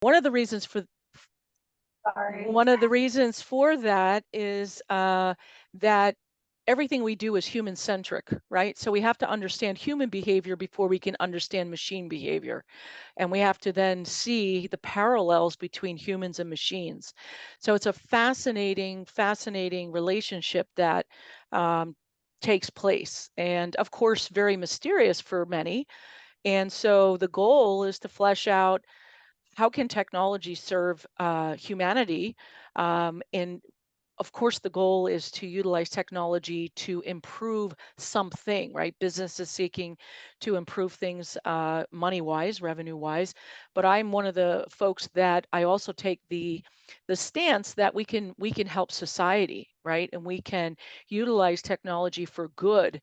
One of the reasons for Sorry. One of the reasons for that is that everything we do is human centric, right? So we have to understand human behavior before we can understand machine behavior. And we have to then see the parallels between humans and machines. So it's a fascinating relationship that um, takes place. And of course, very mysterious for many. And so the goal is to flesh out how can technology serve humanity, and of course, the goal is to utilize technology to improve something, right? Business is seeking to improve things money wise, revenue wise. But I'm one of the folks that I also take the stance that we can help society, right? And we can utilize technology for good,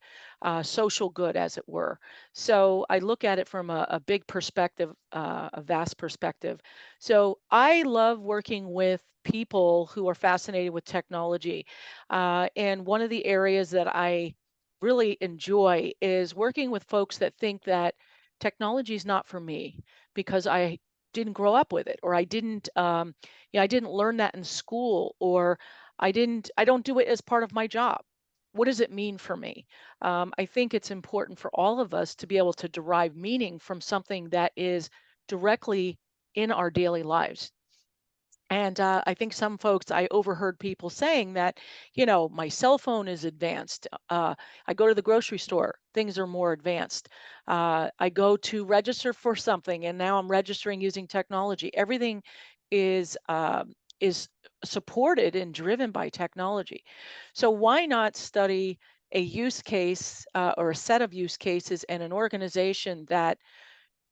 social good, as it were. So I look at it from a big perspective, a vast perspective. So I love working with people who are fascinated with technology. And one of the areas that I really enjoy is working with folks that think that technology is not for me because I didn't grow up with it, or I didn't learn that in school, or I don't do it as part of my job. What does it mean for me? I think it's important for all of us to be able to derive meaning from something that is directly in our daily lives. And I think some folks, I overheard people saying that, my cell phone is advanced. I go to the grocery store, things are more advanced. I go to register for something, and now I'm registering using technology. Everything is supported and driven by technology. So why not study a use case or a set of use cases and an organization that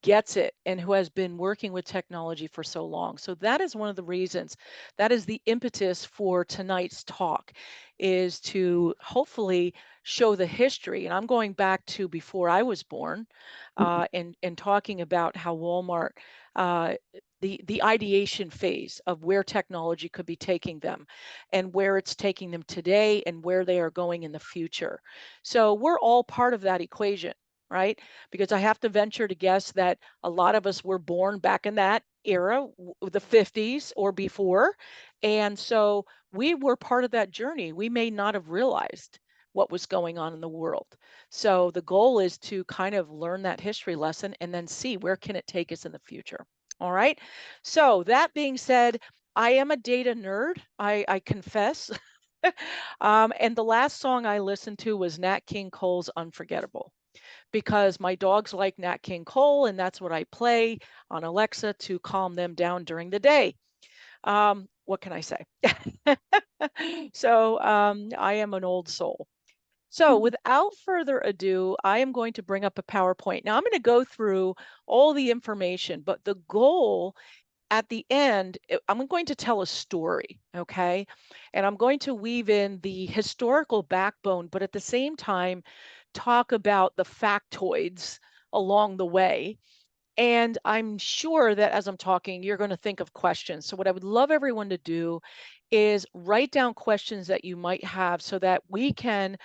gets it and who has been working with technology for so long. So that is one of the reasons. That is the impetus for tonight's talk, is to hopefully show the history. And I'm going back to before I was born, and talking about how Walmart, uh, the ideation phase of where technology could be taking them, and where it's taking them today, and where they are going in the future. So we're all part of that equation, right? Because I have to venture to guess that a lot of us were born back in that era, the 50s or before. And so we were part of that journey. We may not have realized what was going on in the world. So the goal is to kind of learn that history lesson and then see where can it take us in the future. All right. So that being said, I am a data nerd. I confess. And the last song I listened to was Nat King Cole's Unforgettable, because my dogs like Nat King Cole, and that's what I play on Alexa to calm them down during the day. What can I say? So I am an old soul. So without further ado, I am going to bring up a PowerPoint. Now I'm going to go through all the information, but the goal at the end, I'm going to tell a story, okay? And I'm going to weave in the historical backbone, but at the same time, talk about the factoids along the way. And I'm sure that as I'm talking, you're going to think of questions. So, what I would love everyone to do is write down questions that you might have so that we can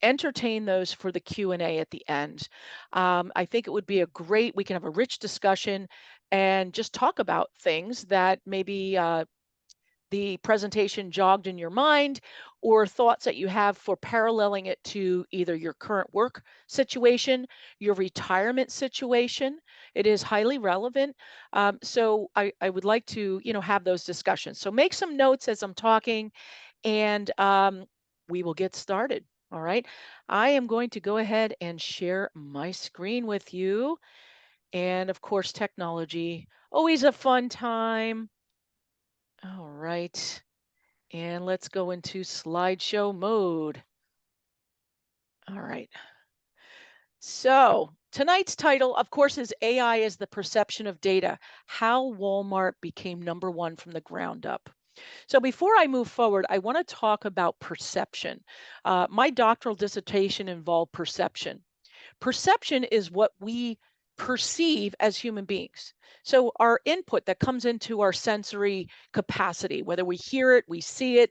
entertain those for the Q&A at the end. I think it would be we can have a rich discussion and just talk about things that maybe the presentation jogged in your mind, or thoughts that you have for paralleling it to either your current work situation, your retirement situation. It is highly relevant. So I would like to, have those discussions. So make some notes as I'm talking, and we will get started. All right. I am going to go ahead and share my screen with you. And of course, technology, always a fun time. All right. And let's go into slideshow mode. All right. So tonight's title, of course, is AI as the Perception of Data: How Walmart Became Number One from the Ground Up. So before I move forward, I want to talk about perception. My doctoral dissertation involved perception. Perception is what we perceive as human beings. So our input that comes into our sensory capacity, whether we hear it, we see it,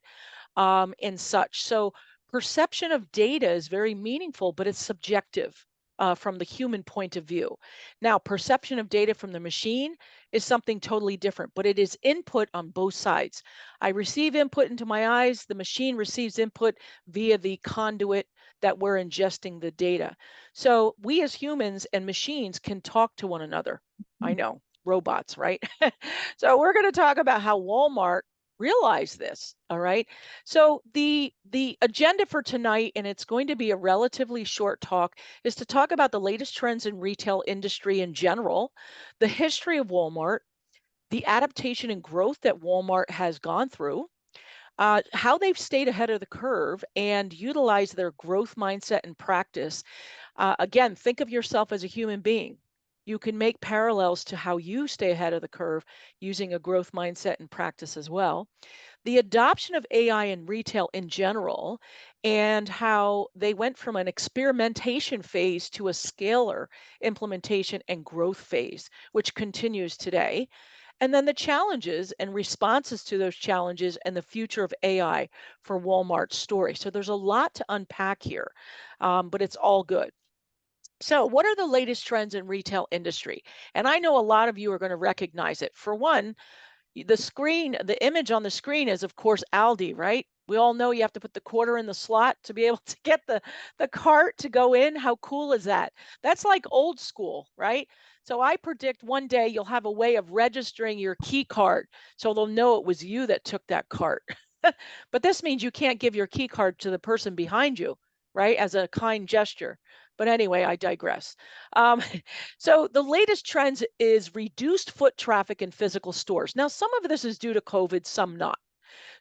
and such. So perception of data is very meaningful, but it's subjective. from the human point of view. Now, perception of data from the machine is something totally different, but it is input on both sides. I receive input into my eyes, the machine receives input via the conduit that we're ingesting the data. So we as humans and machines can talk to one another. I know, robots, right? So we're going to talk about how Walmart realized this, all right? So the agenda for tonight, and it's going to be a relatively short talk, is to talk about the latest trends in retail industry in general, the history of Walmart, the adaptation and growth that Walmart has gone through, how they've stayed ahead of the curve and utilize their growth mindset and practice. Again, think of yourself as a human being. You can make parallels to how you stay ahead of the curve using a growth mindset and practice as well. The adoption of AI in retail in general, and how they went from an experimentation phase to a scalar implementation and growth phase, which continues today. And then the challenges and responses to those challenges and the future of AI for Walmart's story. So there's a lot to unpack here, but it's all good. So, what are the latest trends in retail industry? And I know a lot of you are going to recognize it. For one, the image on the screen is, of course, Aldi, right? We all know you have to put the quarter in the slot to be able to get the cart to go in. How cool is that? That's like old school, right? So I predict one day you'll have a way of registering your key card so they'll know it was you that took that cart. But this means you can't give your key card to the person behind you, right? As a kind gesture. But anyway, I digress. Um, so the latest trends is reduced foot traffic in physical stores. Now, some of this is due to COVID, some not.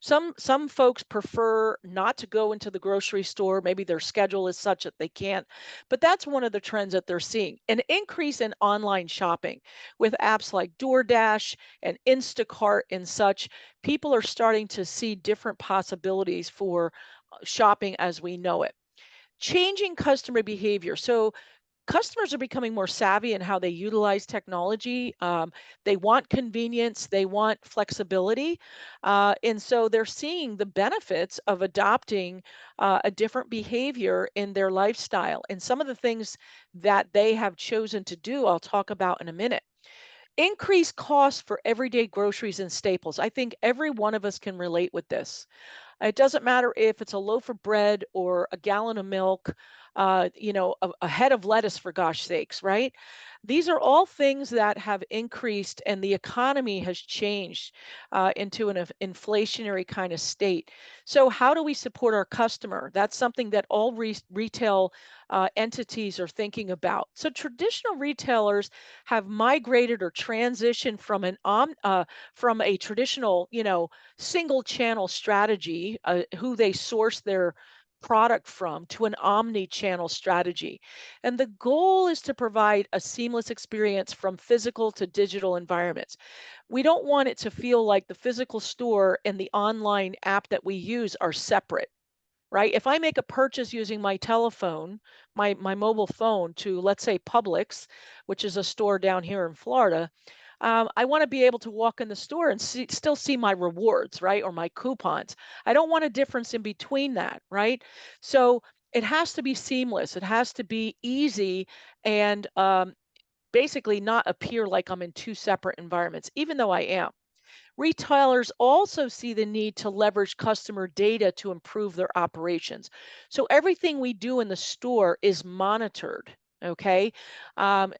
Some folks prefer not to go into the grocery store. Maybe their schedule is such that they can't. But that's one of the trends that they're seeing. An increase in online shopping with apps like DoorDash and Instacart and such. People are starting to see different possibilities for shopping as we know it. Changing customer behavior. So customers are becoming more savvy in how they utilize technology. They want convenience, they want flexibility. And so they're seeing the benefits of adopting a different behavior in their lifestyle. And some of the things that they have chosen to do, I'll talk about in a minute. Increased costs for everyday groceries and staples. I think every one of us can relate with this. It doesn't matter if it's a loaf of bread or a gallon of milk, a head of lettuce, for gosh sakes, right? These are all things that have increased, and the economy has changed into an inflationary kind of state. So, how do we support our customer? That's something that all retail entities are thinking about. So, traditional retailers have migrated or transitioned from a traditional, single channel strategy, who they source their product from, to an omni-channel strategy. And the goal is to provide a seamless experience from physical to digital environments. We don't want it to feel like the physical store and the online app that we use are separate, right? If I make a purchase using my telephone, my mobile phone, to, let's say, Publix, which is a store down here in Florida, I want to be able to walk in the store and still see my rewards, right? Or my coupons. I don't want a difference in between that, right? So it has to be seamless. It has to be easy and basically not appear like I'm in two separate environments, even though I am. Retailers also see the need to leverage customer data to improve their operations. So everything we do in the store is monitored. Okay.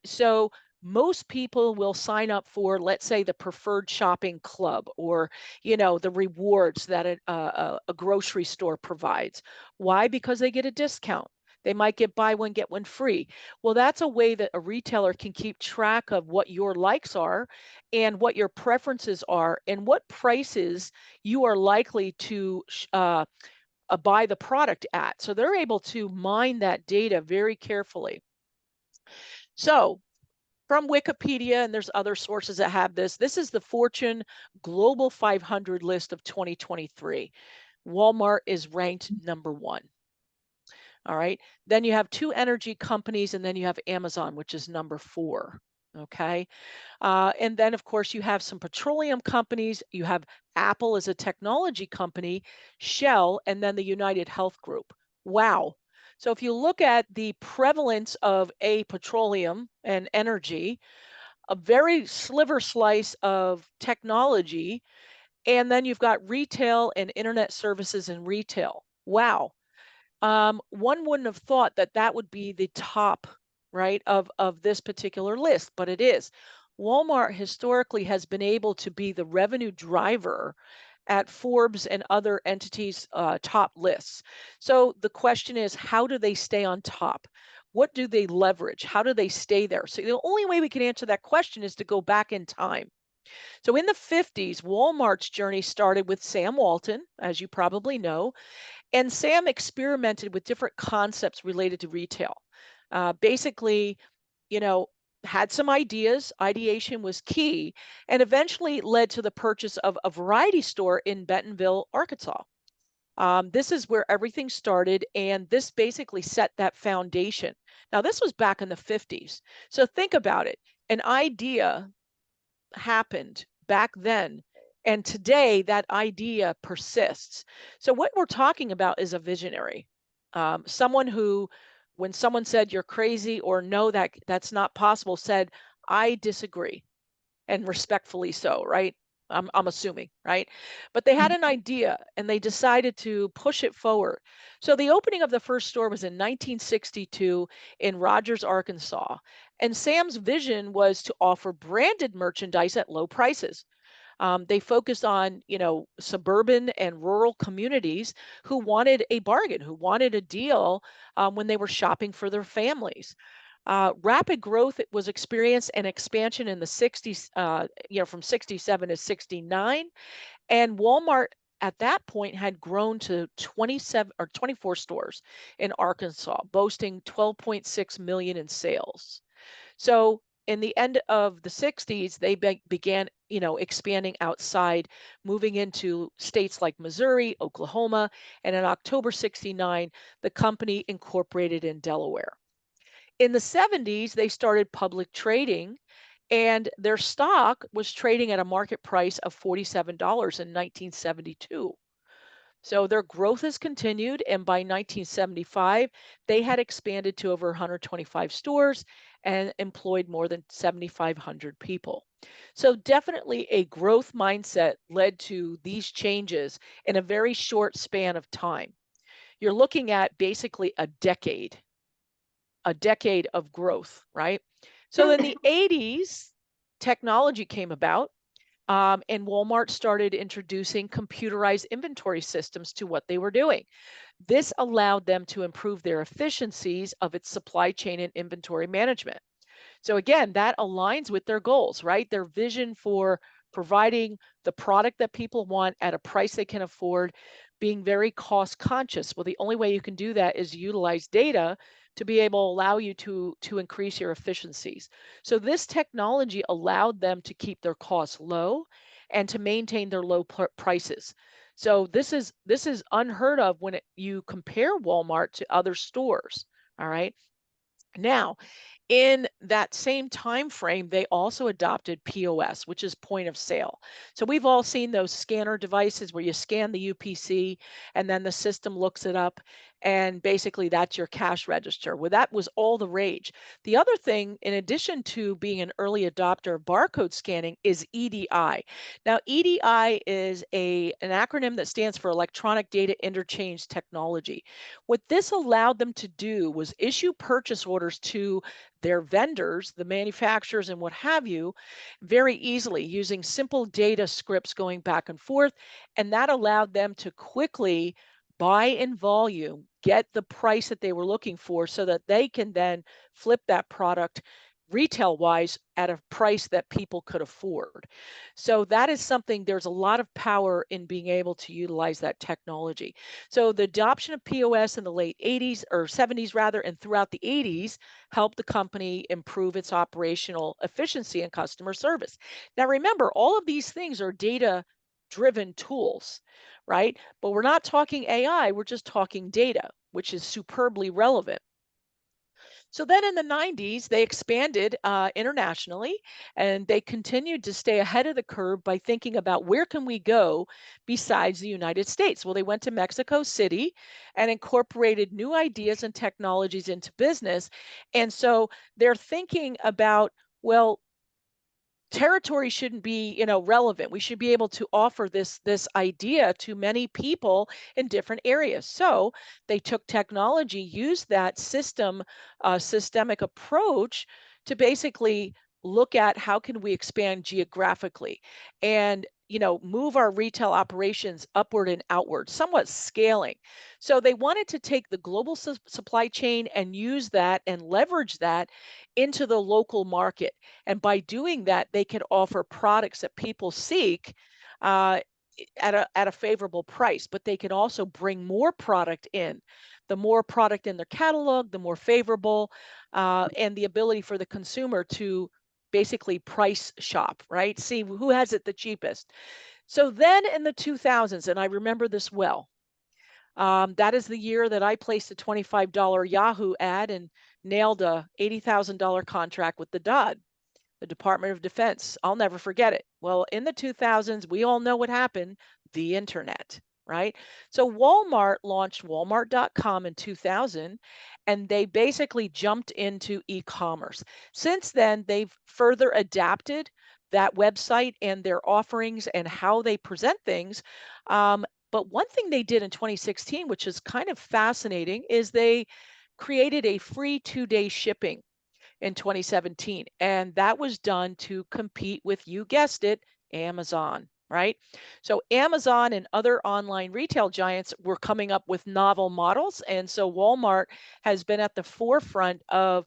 So most people will sign up for, let's say, the preferred shopping club, or, the rewards that a grocery store provides. Why? Because they get a discount. They might get buy one, get one free. Well, that's a way that a retailer can keep track of what your likes are and what your preferences are and what prices you are likely to buy the product at. So they're able to mine that data very carefully. So from Wikipedia, and there's other sources that have this, this is the Fortune Global 500 list of 2023. Walmart is ranked number one. All right. Then you have two energy companies, and then you have Amazon, which is number four. Okay. And then, of course, you have some petroleum companies. You have Apple as a technology company, Shell, and then the United Health Group. Wow. So if you look at the prevalence of petroleum and energy, a very sliver slice of technology, and then you've got retail and internet services and retail. Wow. One wouldn't have thought that that would be the top, right, of this particular list, but it is. Walmart historically has been able to be the revenue driver at Forbes and other entities' top lists. So the question is, how do they stay on top? What do they leverage? How do they stay there? So the only way we can answer that question is to go back in time. So in the 50s, Walmart's journey started with Sam Walton, as you probably know, and Sam experimented with different concepts related to retail. Basically, you know, had some ideas, ideation was key, and eventually led to the purchase of a variety store in Bentonville, Arkansas. This is where everything started, and this basically set that foundation. Now, this was back in the 50s. So think about it. An idea happened back then. And today, that idea persists. So, what we're talking about is a visionary, someone who, when someone said you're crazy or no, that's not possible, said, I disagree, and respectfully so, right? I'm assuming, right? But they had an idea and they decided to push it forward. So the opening of the first store was in 1962 in Rogers, Arkansas. And Sam's vision was to offer branded merchandise at low prices. They focused on, suburban and rural communities who wanted a bargain, who wanted a deal when they were shopping for their families. Rapid growth was experienced and expansion in the 60s, from 67 to 69. And Walmart at that point had grown to 27 or 24 stores in Arkansas, boasting 12.6 million in sales. So in the end of the 60s, they began, expanding outside, moving into states like Missouri, Oklahoma, and in October 69, the company incorporated in Delaware. In the 70s, they started public trading, and their stock was trading at a market price of $47 in 1972. So their growth has continued, and by 1975, they had expanded to over 125 stores and employed more than 7,500 people. So definitely a growth mindset led to these changes in a very short span of time. You're looking at basically a decade of growth, right? So in the 80s, technology came about, and Walmart started introducing computerized inventory systems to what they were doing. This allowed them to improve their efficiencies of its supply chain and inventory management. So again, that aligns with their goals, right? Their vision for providing the product that people want at a price they can afford, being very cost conscious. Well, the only way you can do that is utilize data to be able to allow you to increase your efficiencies. So this technology allowed them to keep their costs low and to maintain their low prices. So this is unheard of when you compare Walmart to other stores. All right. Now, in that same time frame, they also adopted POS, which is point of sale. So we've all seen those scanner devices where you scan the UPC and then the system looks it up, and basically that's your cash register. Well, that was all the rage. The other thing, in addition to being an early adopter of barcode scanning, is EDI. Now, EDI is an acronym that stands for Electronic Data Interchange Technology. What this allowed them to do was issue purchase orders to their vendors, the manufacturers, and what have you, very easily using simple data scripts going back and forth. And that allowed them to quickly buy in volume, get the price that they were looking for so that they can then flip that product retail wise at a price that people could afford. So that is something, there's a lot of power in being able to utilize that technology. So the adoption of POS in the late 80s or 70s rather, and throughout the 80s helped the company improve its operational efficiency and customer service. Now remember, all of these things are data driven tools, right? But we're not talking AI, we're just talking data, which is superbly relevant. So then in the 90s, they expanded internationally, and they continued to stay ahead of the curve by thinking about where can we go besides the United States. Well, they went to Mexico City and incorporated new ideas and technologies into business. And so they're thinking about, well, territory shouldn't be, relevant. We should be able to offer this idea to many people in different areas. So they took technology, used that systemic approach to basically look at how can we expand geographically and move our retail operations upward and outward, somewhat scaling. So they wanted to take the global supply chain and use that and leverage that into the local market, and by doing that, they can offer products that people seek uh, at a favorable price. But they can also bring more product in. The more product in their catalog, the more favorable, and the ability for the consumer to basically price shop, right? See who has it the cheapest. So then in the 2000s, and I remember this well, that is the year that I placed a $25 Yahoo ad and nailed a $80,000 contract with the Department of Defense. I'll never forget it. Well, in the 2000s, we all know what happened, the internet, right? So Walmart launched walmart.com in 2000, and they basically jumped into e-commerce. Since then, they've further adapted that website and their offerings and how they present things. But one thing they did in 2016, which is kind of fascinating, is they created a free 2-day shipping in 2017. And that was done to compete with, you guessed it, Amazon, right? So Amazon and other online retail giants were coming up with novel models. And so Walmart has been at the forefront of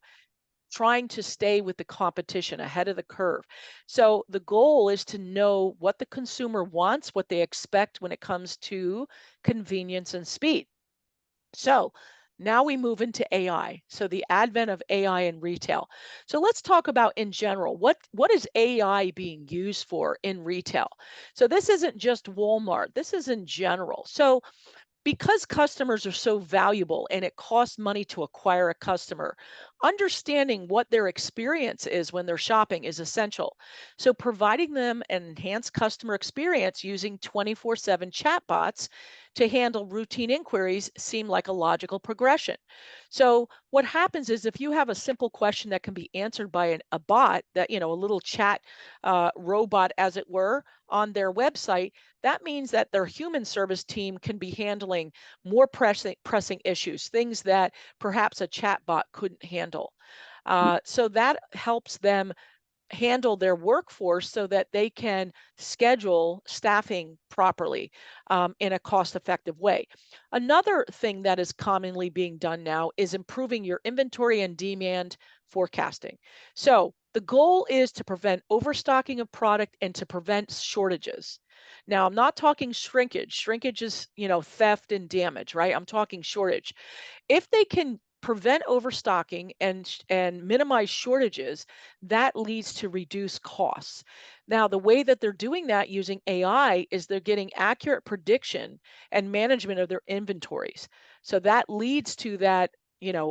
trying to stay with the competition ahead of the curve. So the goal is to know what the consumer wants, what they expect when it comes to convenience and speed. So now we move into AI. So the advent of AI in retail. So let's talk about in general, what is AI being used for in retail? So this isn't just Walmart. This is in general. So because customers are so valuable and it costs money to acquire a customer, understanding what their experience is when they're shopping is essential. So, providing them an enhanced customer experience using 24/7 chatbots to handle routine inquiries seem like a logical progression. So, what happens is if you have a simple question that can be answered by a bot, that, a little chat robot, as it were, on their website, that means that their human service team can be handling more pressing issues, things that perhaps a chatbot couldn't handle. So that helps them handle their workforce so that they can schedule staffing properly in a cost effective way. Another thing that is commonly being done now is improving your inventory and demand forecasting. So the goal is to prevent overstocking of product and to prevent shortages. Now, I'm not talking shrinkage. Shrinkage is, theft and damage, right? I'm talking shortage. If they can prevent overstocking and minimize shortages, that leads to reduced costs. Now, the way that they're doing that using AI is they're getting accurate prediction and management of their inventories. So that leads to that,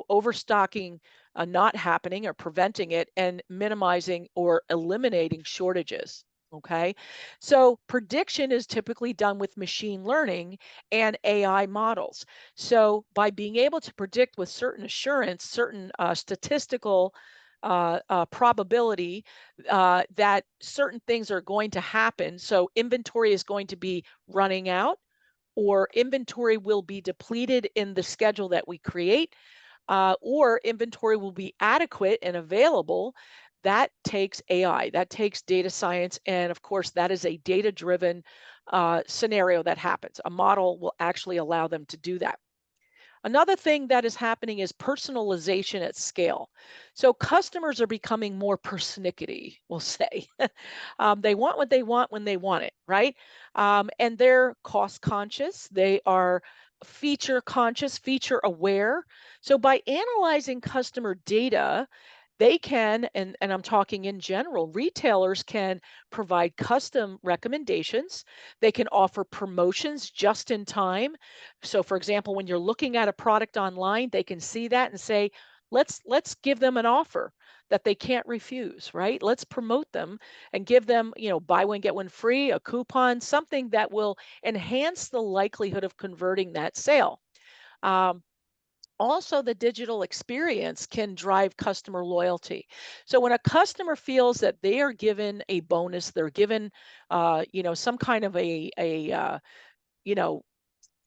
overstocking not happening or preventing it and minimizing or eliminating shortages. Okay. So prediction is typically done with machine learning and AI models. So, by being able to predict with certain assurance, certain statistical probability that certain things are going to happen, so inventory is going to be running out, or inventory will be depleted in the schedule that we create, or inventory will be adequate and available. That takes AI, that takes data science. And of course, that is a data driven scenario that happens. A model will actually allow them to do that. Another thing that is happening is personalization at scale. So customers are becoming more persnickety, we'll say. They want what they want when they want it, right? And they're cost conscious. They are feature conscious, feature aware. So by analyzing customer data, they can, and I'm talking in general, retailers can provide custom recommendations. They can offer promotions just in time. So, for example, when you're looking at a product online, they can see that and say, Let's give them an offer that they can't refuse, right? Let's promote them and give them, buy one get one free, a coupon, something that will enhance the likelihood of converting that sale. Um, Also, the digital experience can drive customer loyalty. So when a customer feels that they are given a bonus, they're given, some kind of you know,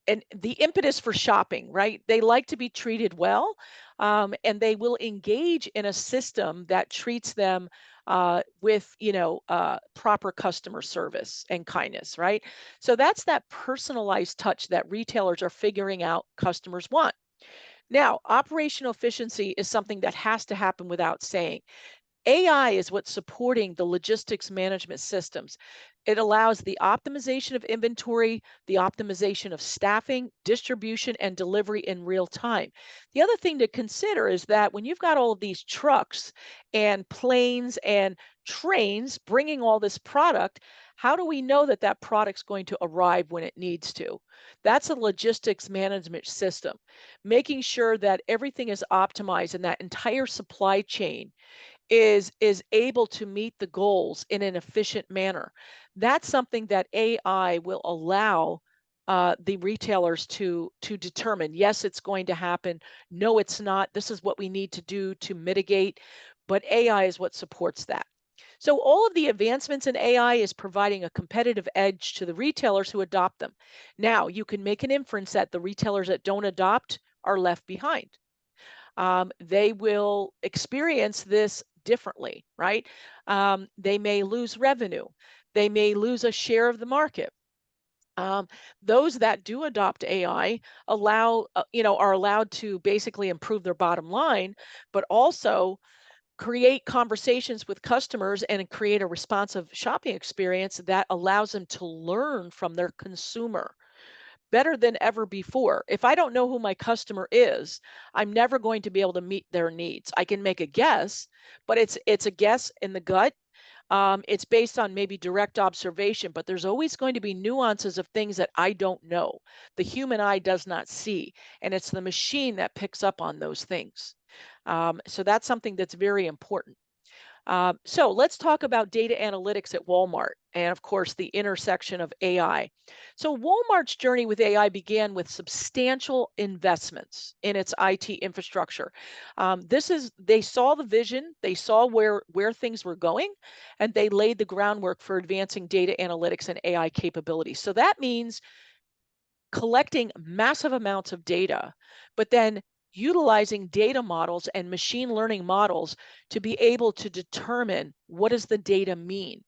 and the impetus for shopping, right? They like to be treated well, and they will engage in a system that treats them with, proper customer service and kindness, right? So that's that personalized touch that retailers are figuring out customers want. Now, operational efficiency is something that has to happen without saying. AI is what's supporting the logistics management systems. It allows the optimization of inventory, the optimization of staffing, distribution, and delivery in real time. The other thing to consider is that when you've got all of these trucks and planes and trains bringing all this product, how do we know that that product's going to arrive when it needs to? That's a logistics management system, making sure that everything is optimized and that entire supply chain is able to meet the goals in an efficient manner. That's something that AI will allow the retailers to determine. Yes, it's going to happen. No, it's not. This is what we need to do to mitigate. But AI is what supports that. So all of the advancements in AI is providing a competitive edge to the retailers who adopt them. Now, you can make an inference that the retailers that don't adopt are left behind. They will experience this differently, right? They may lose revenue. They may lose a share of the market. Um, those that do adopt AI are allowed to basically improve their bottom line, but also create conversations with customers and create a responsive shopping experience that allows them to learn from their consumer better than ever before. If I don't know who my customer is, I'm never going to be able to meet their needs. I can make a guess, but it's a guess in the gut. It's based on maybe direct observation, but there's always going to be nuances of things that I don't know. The human eye does not see, and it's the machine that picks up on those things. So that's something that's very important. So let's talk about data analytics at Walmart and, of course, the intersection of AI. So Walmart's journey with AI began with substantial investments in its IT infrastructure. They saw the vision, they saw where things were going, and they laid the groundwork for advancing data analytics and AI capabilities. So that means collecting massive amounts of data, but then utilizing data models and machine learning models to be able to determine what does the data mean.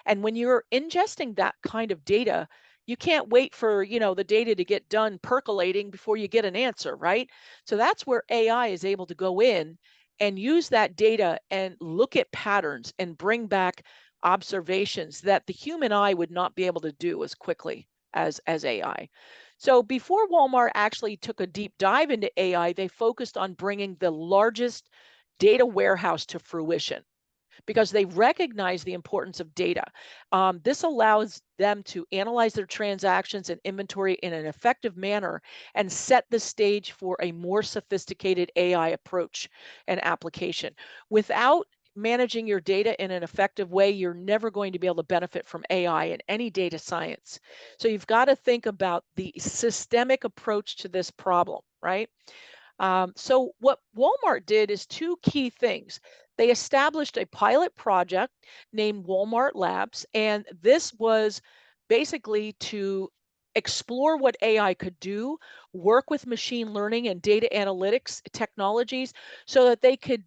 And when you're ingesting that kind of data, you can't wait for, the data to get done percolating before you get an answer, right? So that's where AI is able to go in and use that data and look at patterns and bring back observations that the human eye would not be able to do as quickly as AI. So before Walmart actually took a deep dive into AI, they focused on bringing the largest data warehouse to fruition because they recognize the importance of data. This allows them to analyze their transactions and inventory in an effective manner and set the stage for a more sophisticated AI approach and application. Without managing your data in an effective way, you're never going to be able to benefit from AI and any data science. So you've got to think about the systemic approach to this problem, right? So, what Walmart did is two key things. They established a pilot project named Walmart Labs, and this was basically to explore what AI could do, work with machine learning and data analytics technologies so that they could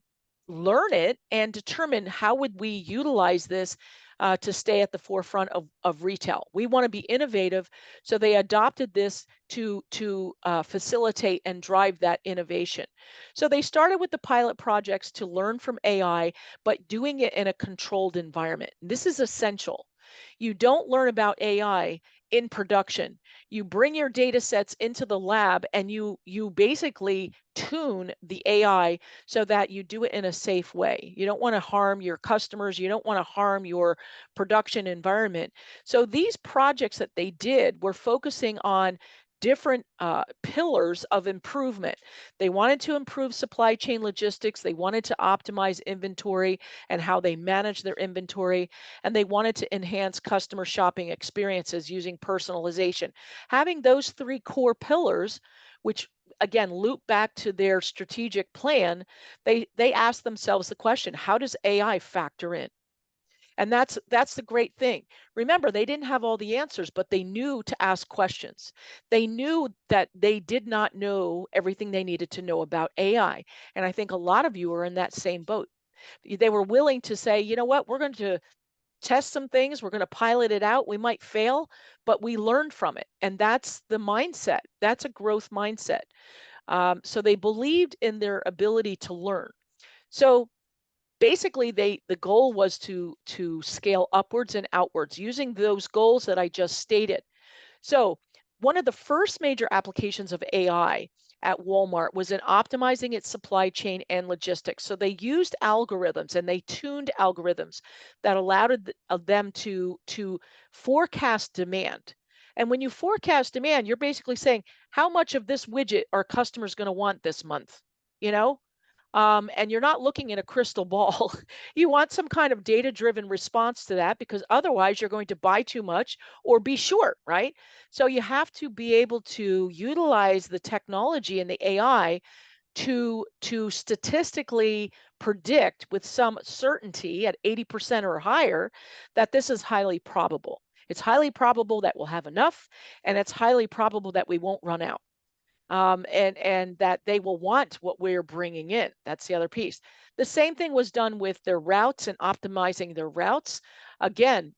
learn it and determine how would we utilize this to stay at the forefront of retail. We want to be innovative, so they adopted this to facilitate and drive that innovation. So they started with the pilot projects to learn from AI, but doing it in a controlled environment. This is essential. You don't learn about AI in production. You bring your data sets into the lab and you basically tune the AI so that you do it in a safe way. You don't want to harm your customers, you don't want to harm your production environment. So these projects that they did were focusing on different pillars of improvement. They wanted to improve supply chain logistics. They wanted to optimize inventory and how they manage their inventory. And they wanted to enhance customer shopping experiences using personalization. Having those three core pillars, which again loop back to their strategic plan, they asked themselves the question, how does AI factor in? And that's the great thing. Remember, they didn't have all the answers, but they knew to ask questions. They knew that they did not know everything they needed to know about AI. And I think a lot of you are in that same boat. They were willing to say, you know what, we're going to test some things, we're going to pilot it out. We might fail, but we learned from it. And that's the mindset. That's a growth mindset. So they believed in their ability to learn. So basically the goal was to scale upwards and outwards using those goals that I just stated. So one of the first major applications of AI at Walmart was in optimizing its supply chain and logistics. So they used algorithms and they tuned algorithms that allowed them to forecast demand. And when you forecast demand, you're basically saying how much of this widget are customers going to want this month, you know? And you're not looking in a crystal ball. You want some kind of data driven response to that because otherwise you're going to buy too much or be short, right? So you have to be able to utilize the technology and the AI to statistically predict with some certainty at 80% or higher that this is highly probable. It's highly probable that we'll have enough, and it's highly probable that we won't run out, and that they will want what we're bringing in. That's the other piece. The same thing was done with their routes and optimizing their routes. Again,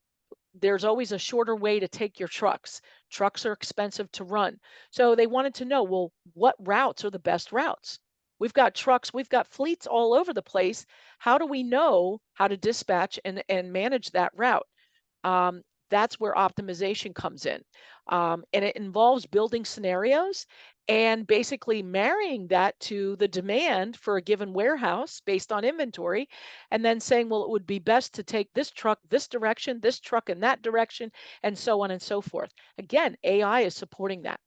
there's always a shorter way to take your trucks. Trucks are expensive to run. So they wanted to know, well, what routes are the best routes? We've got trucks, we've got fleets all over the place. How do we know how to dispatch and manage that route? um, that's where optimization comes in. And it involves building scenarios and basically marrying that to the demand for a given warehouse based on inventory, and then saying, well, it would be best to take this truck this direction, this truck in that direction, and so on and so forth. Again, AI is supporting that.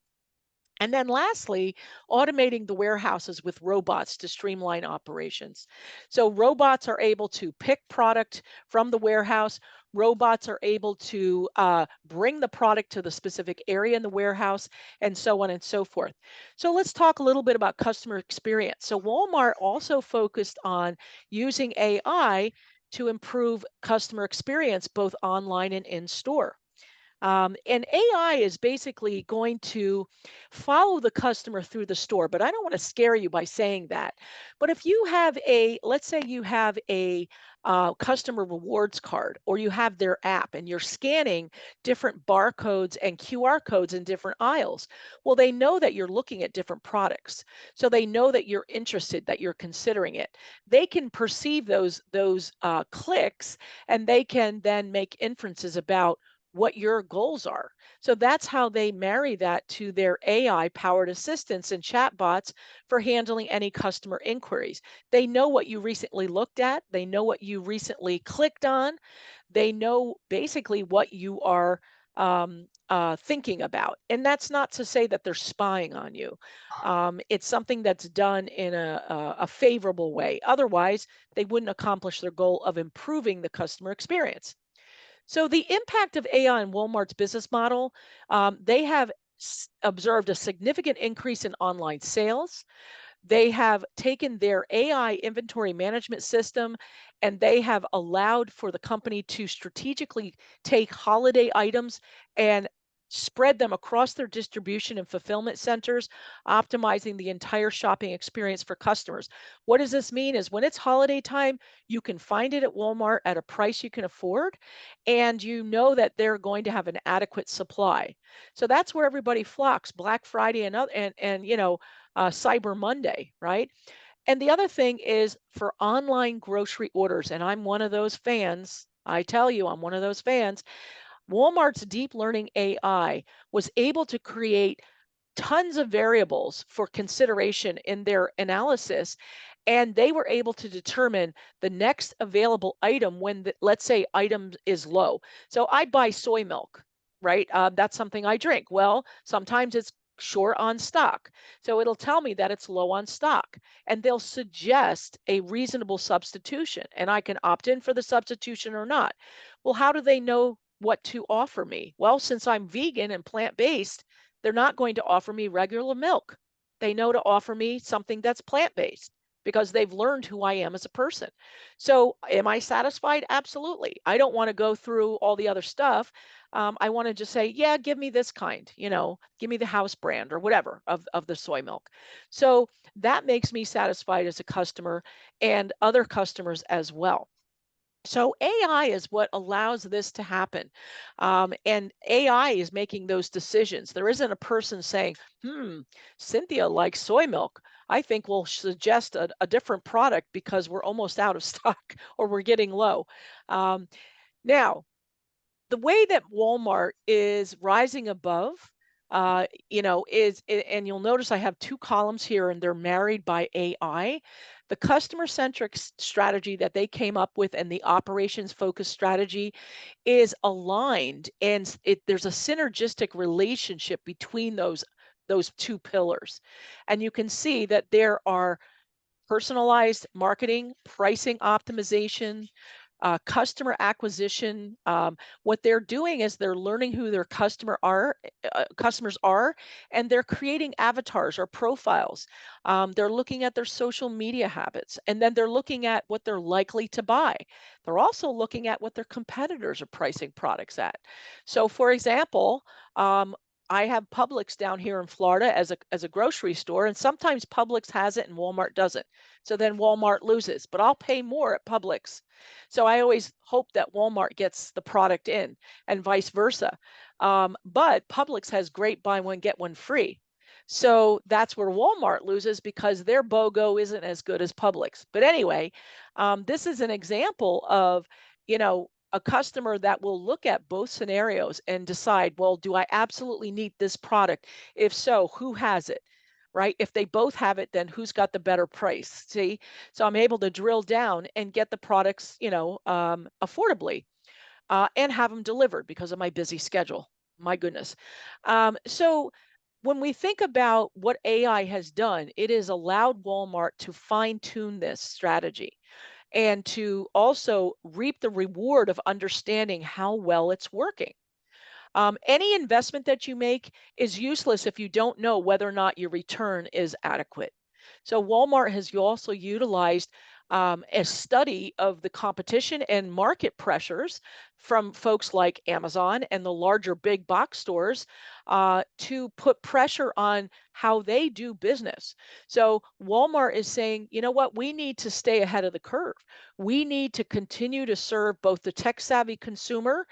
And then lastly, automating the warehouses with robots to streamline operations. So robots are able to pick product from the warehouse. Robots are able to bring the product to the specific area in the warehouse, and so on and so forth. So let's talk a little bit about customer experience. So Walmart also focused on using AI to improve customer experience both online and in store. And AI is basically going to follow the customer through the store. But I don't want to scare you by saying that. But if you have let's say you have a customer rewards card, or you have their app and you're scanning different barcodes and QR codes in different aisles, well, they know that you're looking at different products. So they know that you're interested, that you're considering it. They can perceive those clicks, and they can then make inferences about what your goals are. So that's how they marry that to their AI powered assistants and chatbots for handling any customer inquiries. They know what you recently looked at, they know what you recently clicked on, they know basically what you are thinking about. And that's not to say that they're spying on you. It's something that's done in a favorable way. Otherwise, they wouldn't accomplish their goal of improving the customer experience. So the impact of AI on Walmart's business model, they have observed a significant increase in online sales. They have taken their AI inventory management system, and they have allowed for the company to strategically take holiday items and spread them across their distribution and fulfillment centers, optimizing the entire shopping experience for customers. What does this mean is when it's holiday time, you can find it at Walmart at a price you can afford, and you know that they're going to have an adequate supply. So that's where everybody flocks Black Friday and Cyber Monday, right? And the other thing is for online grocery orders, and I'm one of those fans. I tell you, I'm one of those fans. Walmart's deep learning AI was able to create tons of variables for consideration in their analysis, and they were able to determine the next available item when let's say item is low. So I buy soy milk, right? That's something I drink. Well, sometimes it's short on stock. So it'll tell me that it's low on stock, and they'll suggest a reasonable substitution, and I can opt in for the substitution or not. Well, how do they know what to offer me? Well, since I'm vegan and plant-based, they're not going to offer me regular milk. They know to offer me something that's plant-based because they've learned who I am as a person. So, am I satisfied? Absolutely. I don't want to go through all the other stuff. I want to just say, yeah, give me this kind, give me the house brand or whatever of the soy milk. So that makes me satisfied as a customer and other customers as well. So AI is what allows this to happen. And AI is making those decisions. There isn't a person saying, Cynthia likes soy milk. I think we'll suggest a different product because we're almost out of stock or we're getting low. Now, the way that Walmart is rising above, and you'll notice I have two columns here and they're married by AI. The customer centric strategy that they came up with and the operations focused strategy is aligned, and there's a synergistic relationship between those two pillars. And you can see that there are personalized marketing, pricing optimization, customer acquisition. What they're doing is they're learning who their customers are, and they're creating avatars or profiles. They're looking at their social media habits, and then they're looking at what they're likely to buy. They're also looking at what their competitors are pricing products at. So, for example, I have Publix down here in Florida as a grocery store, and sometimes Publix has it and Walmart doesn't. So then Walmart loses, but I'll pay more at Publix. So I always hope that Walmart gets the product in and vice versa. But Publix has great buy one, get one free. So that's where Walmart loses because their BOGO isn't as good as Publix. But anyway, this is an example of, a customer that will look at both scenarios and decide, well, do I absolutely need this product? If so, who has it? Right? If they both have it, then who's got the better price? See? So I'm able to drill down and get the products, affordably, and have them delivered because of my busy schedule. My goodness. So when we think about what AI has done, it has allowed Walmart to fine tune this strategy and to also reap the reward of understanding how well it's working. Any investment that you make is useless if you don't know whether or not your return is adequate. So Walmart has also utilized a study of the competition and market pressures from folks like Amazon and the larger big box stores to put pressure on how they do business. So Walmart is saying, you know what, we need to stay ahead of the curve. We need to continue to serve both the tech savvy consumer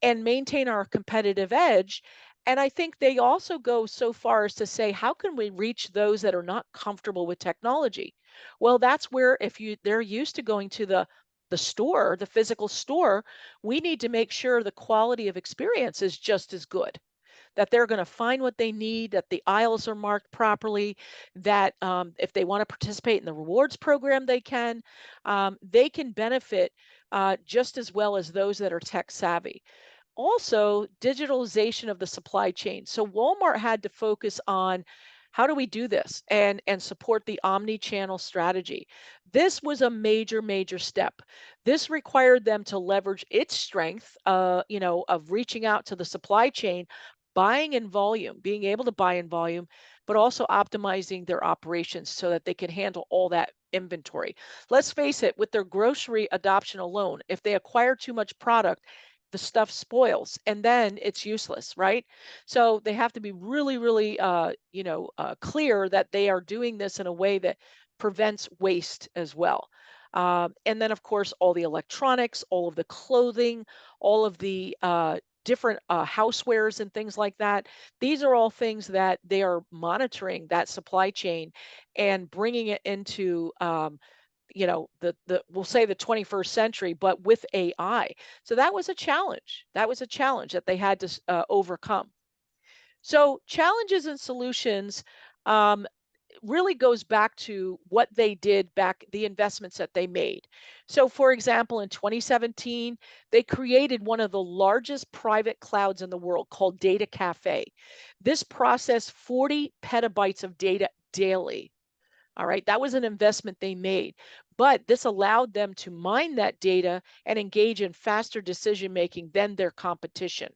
and maintain our competitive edge. And I think they also go so far as to say, how can we reach those that are not comfortable with technology? Well, that's where if they're used to going to the store, the physical store, we need to make sure the quality of experience is just as good, that they're going to find what they need, that the aisles are marked properly, that if they want to participate in the rewards program, they can benefit just as well as those that are tech savvy. Also, digitalization of the supply chain. So Walmart had to focus on how do we do this and support the omni-channel strategy. This was a major step. This required them to leverage its strength, of reaching out to the supply chain, buying in volume, being able to buy in volume, but also optimizing their operations so that they can handle all that inventory. Let's face it, with their grocery adoption alone, if they acquire too much product, the stuff spoils and then it's useless, right? So they have to be really clear that they are doing this in a way that prevents waste as well. And then of course all the electronics, all of the clothing, all of the different housewares and things like that. These are all things that they are monitoring that supply chain and bringing it into the we'll say the 21st century, but with AI. So that was a challenge. That was a challenge that they had to overcome. So challenges and solutions. Um, really goes back to what they did back, the investments that they made. So, for example, in 2017, they created one of the largest private clouds in the world called Data Cafe. This processed 40 petabytes of data daily. All right, that was an investment they made, but this allowed them to mine that data and engage in faster decision making than their competition.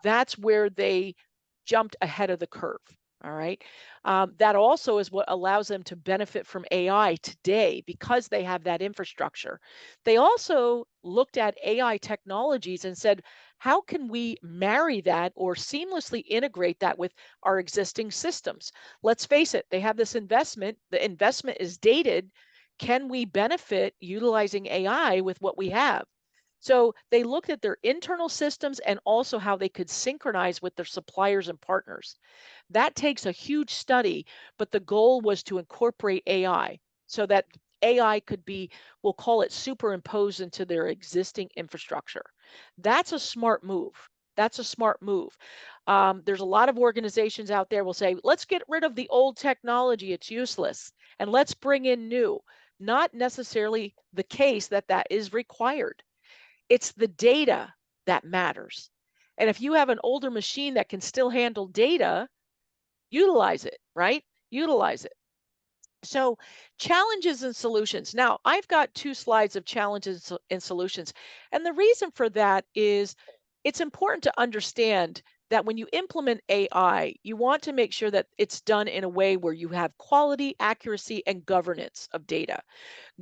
That's where they jumped ahead of the curve. All right. That also is what allows them to benefit from AI today because they have that infrastructure. They also looked at AI technologies and said, how can we marry that or seamlessly integrate that with our existing systems? Let's face it, they have this investment. The investment is dated. Can we benefit utilizing AI with what we have? So they looked at their internal systems and also how they could synchronize with their suppliers and partners. That takes a huge study, but the goal was to incorporate AI so that AI could be, we'll call it superimposed into their existing infrastructure. That's a smart move. That's a smart move. There's a lot of organizations out there will say, let's get rid of the old technology, it's useless, and let's bring in new. Not necessarily the case that that is required. It's the data that matters. And if you have an older machine that can still handle data, utilize it, right? Utilize it. So, challenges and solutions. Now, I've got two slides of challenges and solutions. And the reason for that is it's important to understand that when you implement AI, you want to make sure that it's done in a way where you have quality, accuracy, and governance of data.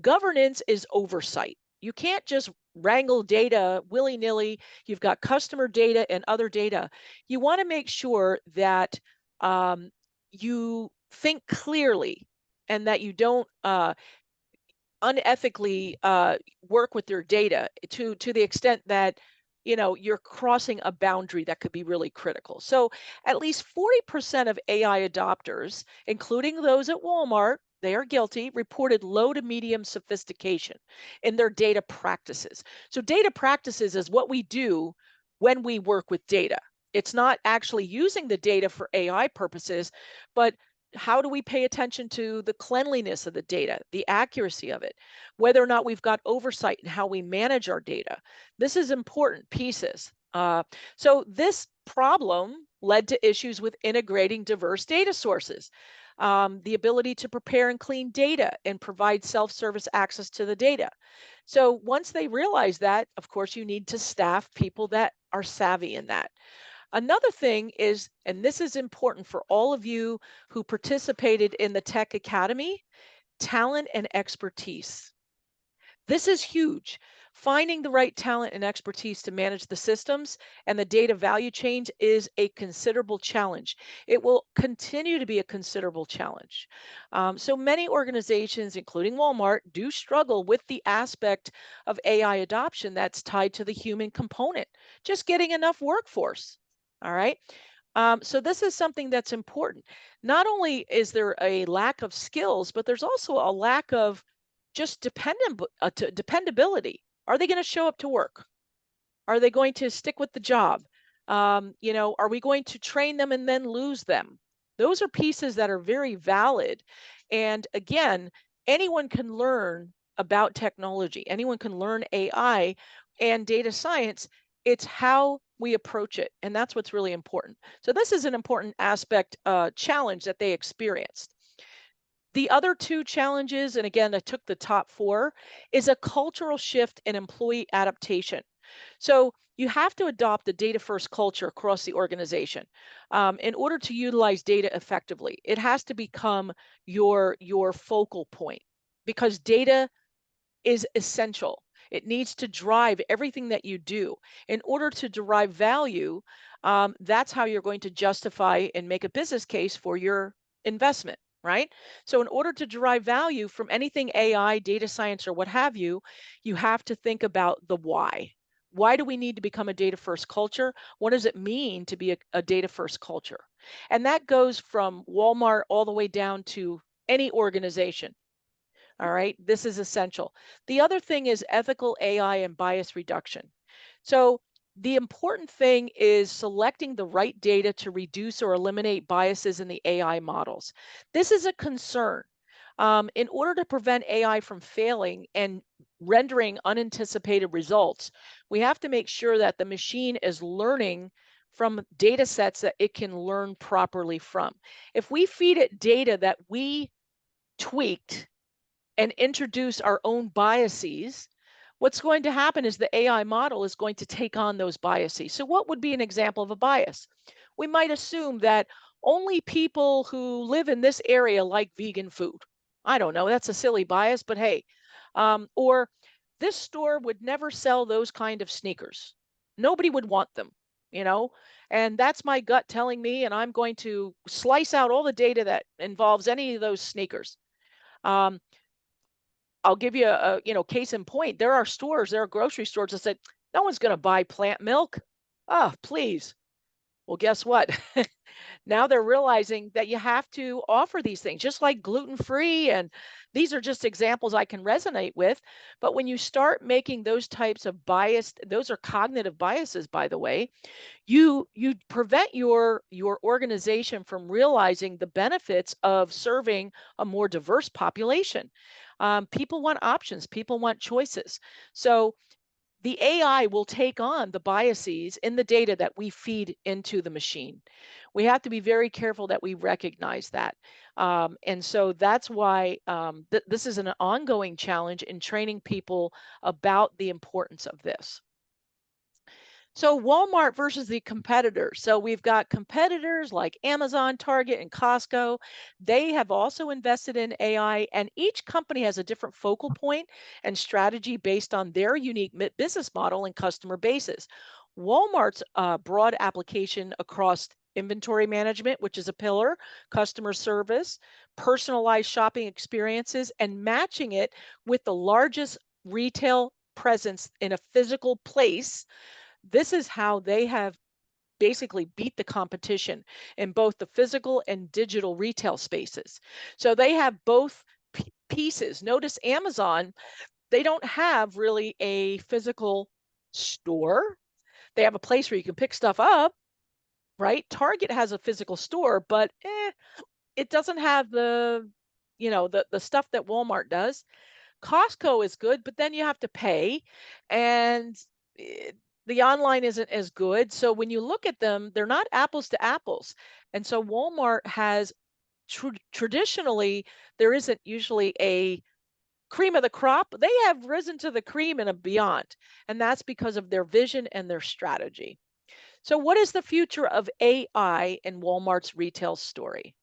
Governance is oversight. You can't just wrangle data willy nilly. You've got customer data and other data. You want to make sure that um, you think clearly and that you don't unethically work with their data to the extent that you're crossing a boundary that could be really critical. So at least 40% of AI adopters, including those at Walmart, they are guilty, reported low to medium sophistication in their data practices. So data practices is what we do when we work with data. It's not actually using the data for AI purposes, but how do we pay attention to the cleanliness of the data, the accuracy of it, whether or not we've got oversight in how we manage our data? This is important pieces. So this problem led to issues with integrating diverse data sources, the ability to prepare and clean data and provide self-service access to the data. So once they realize that, of course, you need to staff people that are savvy in that. Another thing is, and this is important for all of you who participated in the Tech Academy, talent and expertise. This is huge. Finding the right talent and expertise to manage the systems and the data value chain is a considerable challenge. It will continue to be a considerable challenge. So many organizations, including Walmart, do struggle with the aspect of AI adoption that's tied to the human component, just getting enough workforce. All right. So this is something that's important. Not only is there a lack of skills, but there's also a lack of just dependability. Are they going to show up to work? Are they going to stick with the job? Are we going to train them and then lose them? Those are pieces that are very valid. And again, anyone can learn about technology. Anyone can learn AI and data science. It's how we approach it. And that's what's really important. So this is an important aspect, challenge that they experienced. The other two challenges, and again, I took the top four, is a cultural shift in employee adaptation. So you have to adopt a data first culture across the organization in order to utilize data effectively. It has to become your focal point because data is essential. It needs to drive everything that you do. In order to derive value, that's how you're going to justify and make a business case for your investment, right? So, in order to derive value from anything AI, data science, or what have you, you have to think about the why. Why do we need to become a data first culture? What does it mean to be a data first culture? And that goes from Walmart all the way down to any organization. All right, this is essential. The other thing is ethical AI and bias reduction. So The important thing is selecting the right data to reduce or eliminate biases in the AI models. This is a concern. In order to prevent AI from failing and rendering unanticipated results, we have to make sure that the machine is learning from data sets that it can learn properly from. If we feed it data that we tweaked and introduce our own biases, what's going to happen is the AI model is going to take on those biases. So, what would be an example of a bias? We might assume that only people who live in this area like vegan food. I don't know, that's a silly bias, but hey, or this store would never sell those kind of sneakers. Nobody would want them, you know? And that's my gut telling me, and I'm going to slice out all the data that involves any of those sneakers. Um, I'll give you case in point. There are stores, there are grocery stores that said, no one's going to buy plant milk. Oh, please. Well, guess what? Now they're realizing that you have to offer these things, just like gluten free. And these are just examples I can resonate with. But when you start making those types of biased, those are cognitive biases, by the way, you prevent your organization from realizing the benefits of serving a more diverse population. People want options, people want choices. So the AI will take on the biases in the data that we feed into the machine. We have to be very careful that we recognize that. And so that's why this is an ongoing challenge in training people about the importance of this. So Walmart versus the competitors. So we've got competitors like Amazon, Target, and Costco. They have also invested in AI, and each company has a different focal point and strategy based on their unique business model and customer bases. Walmart's broad application across inventory management, which is a pillar, customer service, personalized shopping experiences, and matching it with the largest retail presence in a physical place. This is how they have basically beat the competition in both the physical and digital retail spaces. So they have both pieces. Notice Amazon, they don't have really a physical store. They have a place where you can pick stuff up, right? Target has a physical store, but it doesn't have the stuff that Walmart does. Costco is good, but then you have to pay, and the online isn't as good. So when you look at them, they're not apples to apples. And so Walmart has traditionally, there isn't usually a cream of the crop. They have risen to the cream and a beyond. And that's because of their vision and their strategy. So, what is the future of AI in Walmart's retail story?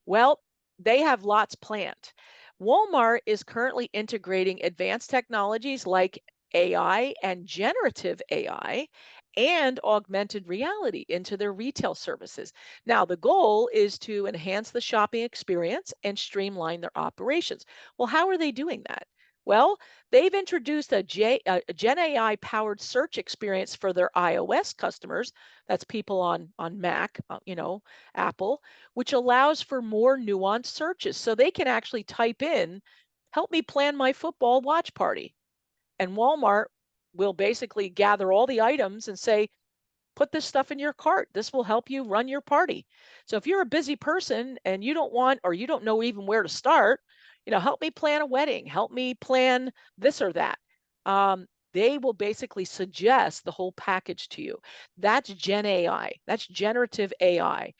Well, they have lots planned. Walmart is currently integrating advanced technologies like AI and generative AI and augmented reality into their retail services. Now, the goal is to enhance the shopping experience and streamline their operations. Well, how are they doing that? Well, they've introduced a Gen AI powered search experience for their iOS customers. That's people on Mac, Apple, which allows for more nuanced searches. So they can actually type in, help me plan my football watch party. And Walmart will basically gather all the items and say, put this stuff in your cart. This will help you run your party. So if you're a busy person and you don't want or you don't know even where to start, help me plan a wedding, help me plan this or that. They will basically suggest the whole package to you. That's Gen AI. That's generative AI.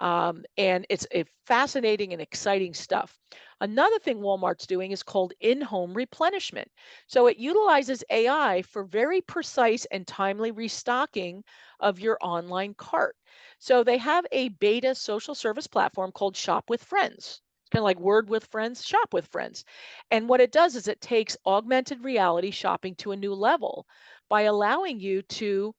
And it's a fascinating and exciting stuff. Another thing Walmart's doing is called in-home replenishment. So it utilizes AI for very precise and timely restocking of your online cart. So they have a beta social service platform called Shop with Friends. It's kind of like Word with Friends, Shop with Friends. And what it does is it takes augmented reality shopping to a new level by allowing you to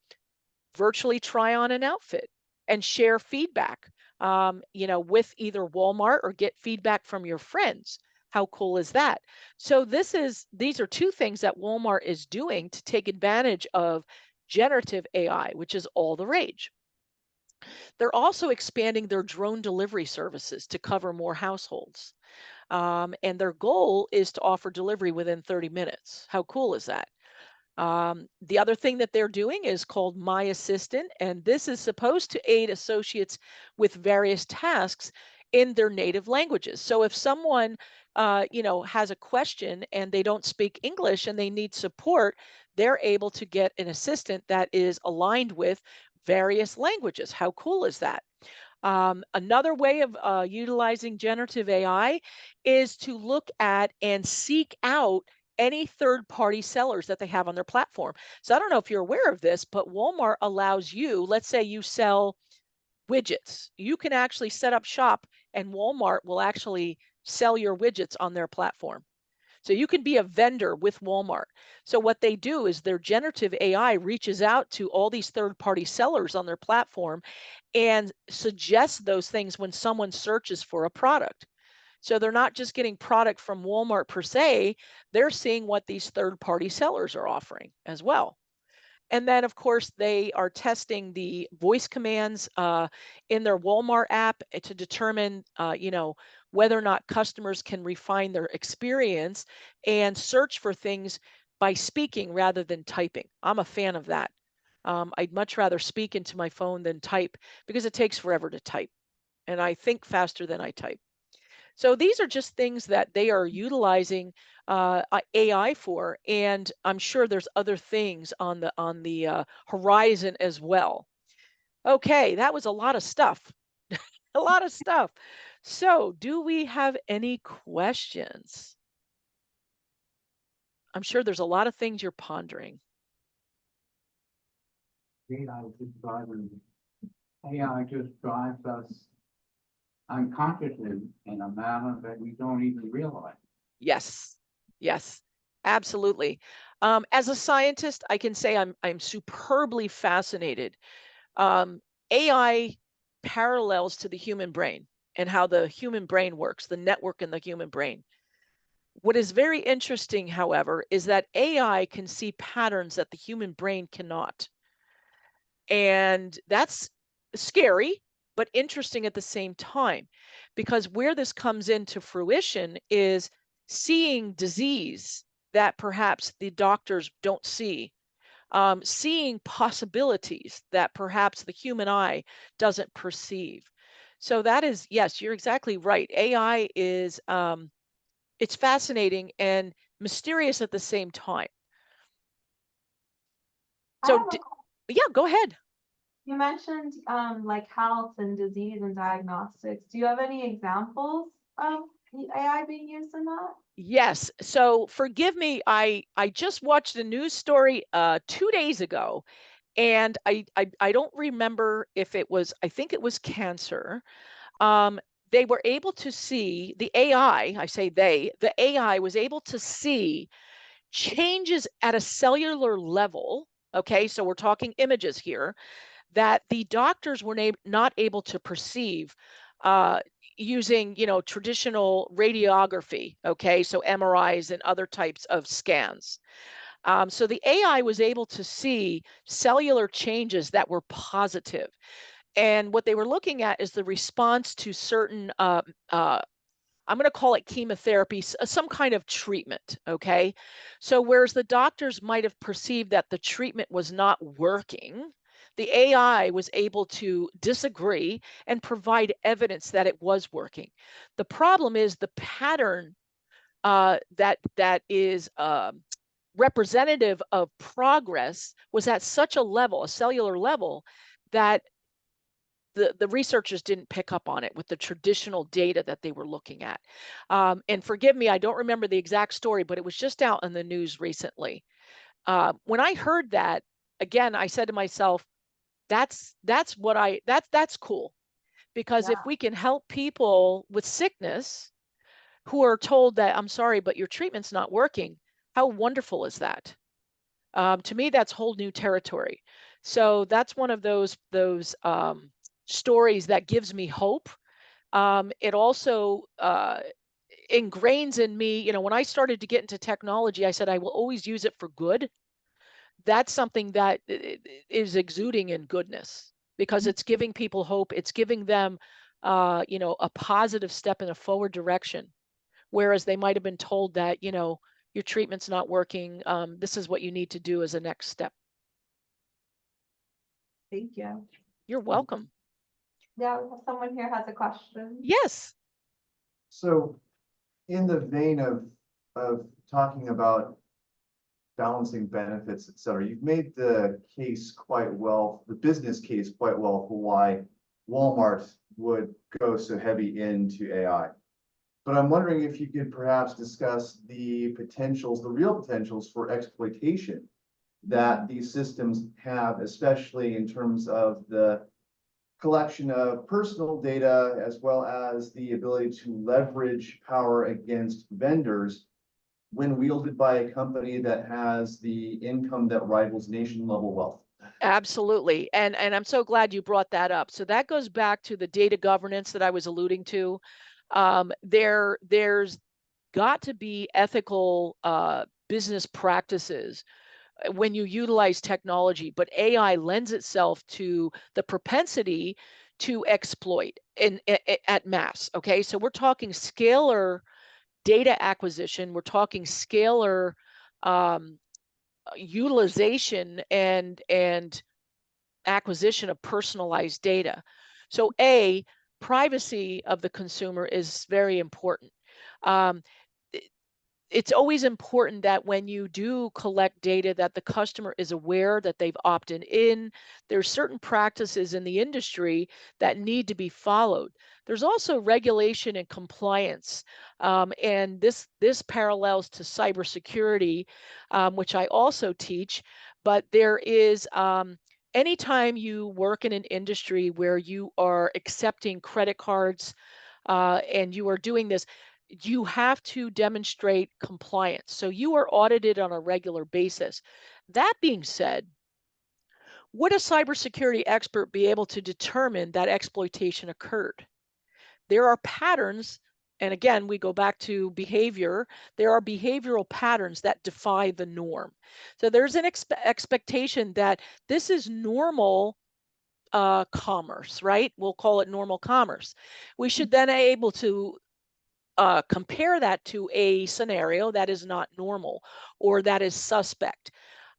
virtually try on an outfit and share feedback, with either Walmart or get feedback from your friends. How cool is that? So these are two things that Walmart is doing to take advantage of generative AI, which is all the rage. They're also expanding their drone delivery services to cover more households. And their goal is to offer delivery within 30 minutes. How cool is that? The other thing that they're doing is called My Assistant, and this is supposed to aid associates with various tasks in their native languages. So if someone, has a question and they don't speak English and they need support, they're able to get an assistant that is aligned with various languages. How cool is that? Another way of utilizing generative AI is to look at and seek out any third party sellers that they have on their platform. So I don't know if you're aware of this, but Walmart allows you, let's say you sell widgets, you can actually set up shop and Walmart will actually sell your widgets on their platform. So you can be a vendor with Walmart. So what they do is their generative AI reaches out to all these third party sellers on their platform and suggests those things when someone searches for a product. So they're not just getting product from Walmart per se, they're seeing what these third party sellers are offering as well. And then, of course, they are testing the voice commands in their Walmart app to determine, whether or not customers can refine their experience and search for things by speaking rather than typing. I'm a fan of that. I'd much rather speak into my phone than type because it takes forever to type, and I think faster than I type. So these are just things that they are utilizing AI for, and I'm sure there's other things on the horizon as well. Okay, that was a lot of stuff, a lot of stuff. So, do we have any questions? I'm sure there's a lot of things you're pondering. AI just drives us unconsciously in a manner that we don't even realize. Yes, yes, absolutely. As a scientist, I can say I'm superbly fascinated. AI parallels to the human brain and how the human brain works, the network in the human brain. What is very interesting, however, is that AI can see patterns that the human brain cannot. And that's scary, but interesting at the same time, because where this comes into fruition is seeing disease that perhaps the doctors don't see, seeing possibilities that perhaps the human eye doesn't perceive. So that is, yes, you're exactly right. AI is, it's fascinating and mysterious at the same time. I So, have a, yeah, go ahead. you mentioned like health and disease and diagnostics. Do you have any examples of the AI being used in that? Yes. So forgive me. I just watched a news story 2 days ago, and I don't remember if it was. I think it was cancer. Um, they were able to see the AI. I say they. The AI was able to see changes at a cellular level. Okay, so we're talking images here that the doctors were not able to perceive uh, using, traditional radiography. Okay, so MRIs and other types of scans. So the AI was able to see cellular changes that were positive. And what they were looking at is the response to certain I'm going to call it chemotherapy, some kind of treatment. Okay. So, whereas the doctors might have perceived that the treatment was not working, the AI was able to disagree and provide evidence that it was working. The problem is the pattern that is representative of progress was at such a level, a cellular level, that the researchers didn't pick up on it with the traditional data that they were looking at. And forgive me, I don't remember the exact story, but it was just out in the news recently. When I heard that, again, I said to myself, that's cool, because if Yeah. we can help people with sickness who are told that I'm sorry, but your treatment's not working, how wonderful is that? To me, that's whole new territory. So that's one of those stories that gives me hope. It also ingrains in me, when I started to get into technology, I said I will always use it for good. That's something that is exuding in goodness because it's giving people hope. It's giving them, a positive step in a forward direction, whereas they might have been told that, your treatment's not working. This is what you need to do as a next step. Thank you. You're welcome. Yeah, we have someone here has a question. Yes. So in the vein of talking about balancing benefits, et cetera, you've made the case quite well, the business case quite well for why Walmart would go so heavy into AI. But I'm wondering if you could perhaps discuss the potentials, the real potentials for exploitation that these systems have, especially in terms of the collection of personal data, as well as the ability to leverage power against vendors when wielded by a company that has the income that rivals nation level wealth. Absolutely. And I'm so glad you brought that up. So that goes back to the data governance that I was alluding to. There's got to be ethical business practices when you utilize technology, but AI lends itself to the propensity to exploit at mass. Okay, so we're talking scalar data acquisition, we're talking scalar utilization and acquisition of personalized data. So privacy of the consumer is very important. It's always important that when you do collect data that the customer is aware that they've opted in. There's certain practices in the industry that need to be followed. There's also regulation and compliance, and this parallels to cybersecurity, which I also teach. But there is anytime you work in an industry where you are accepting credit cards and you are doing this, you have to demonstrate compliance. So you are audited on a regular basis. That being said, would a cybersecurity expert be able to determine that exploitation occurred? There are patterns, and again, we go back to behavior. There are behavioral patterns that defy the norm. So there's an expectation that this is normal commerce, right? We'll call it normal commerce. We should then be able to compare that to a scenario that is not normal or that is suspect.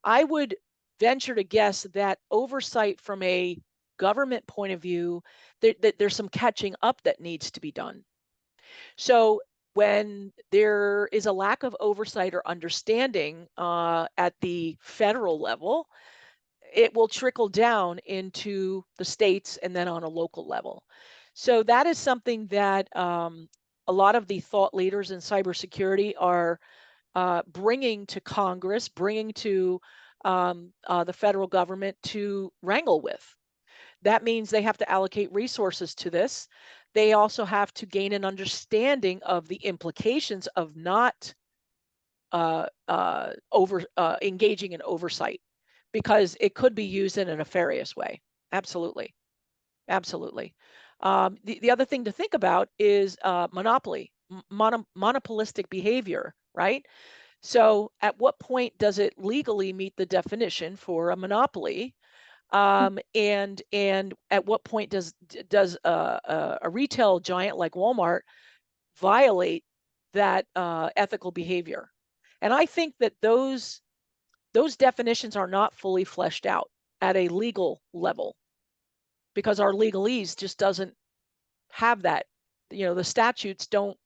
I would venture to guess that oversight from a government point of view, there's some catching up that needs to be done. So when there is a lack of oversight or understanding at the federal level, it will trickle down into the states and then on a local level. So that is something that a lot of the thought leaders in cybersecurity are bringing to Congress, bringing to the federal government to wrangle with. That means they have to allocate resources to this. They also have to gain an understanding of the implications of not engaging in oversight, because it could be used in a nefarious way. Absolutely. Absolutely. The other thing to think about is monopoly, monopolistic behavior, right? So at what point does it legally meet the definition for a monopoly? And at what point does a retail giant like Walmart violate that ethical behavior? And I think that those definitions are not fully fleshed out at a legal level, because our legalese just doesn't have that. The statutes don't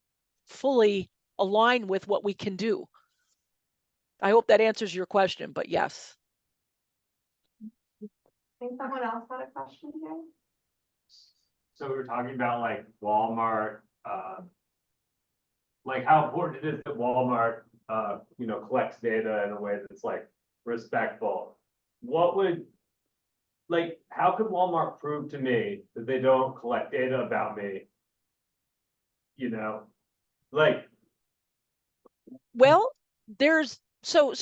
fully align with what we can do. I hope that answers your question, but yes. I think someone else had a question here. So we were talking about like Walmart, like how important it is that Walmart, collects data in a way that's like respectful. How could Walmart prove to me that they don't collect data about me? Well, there's so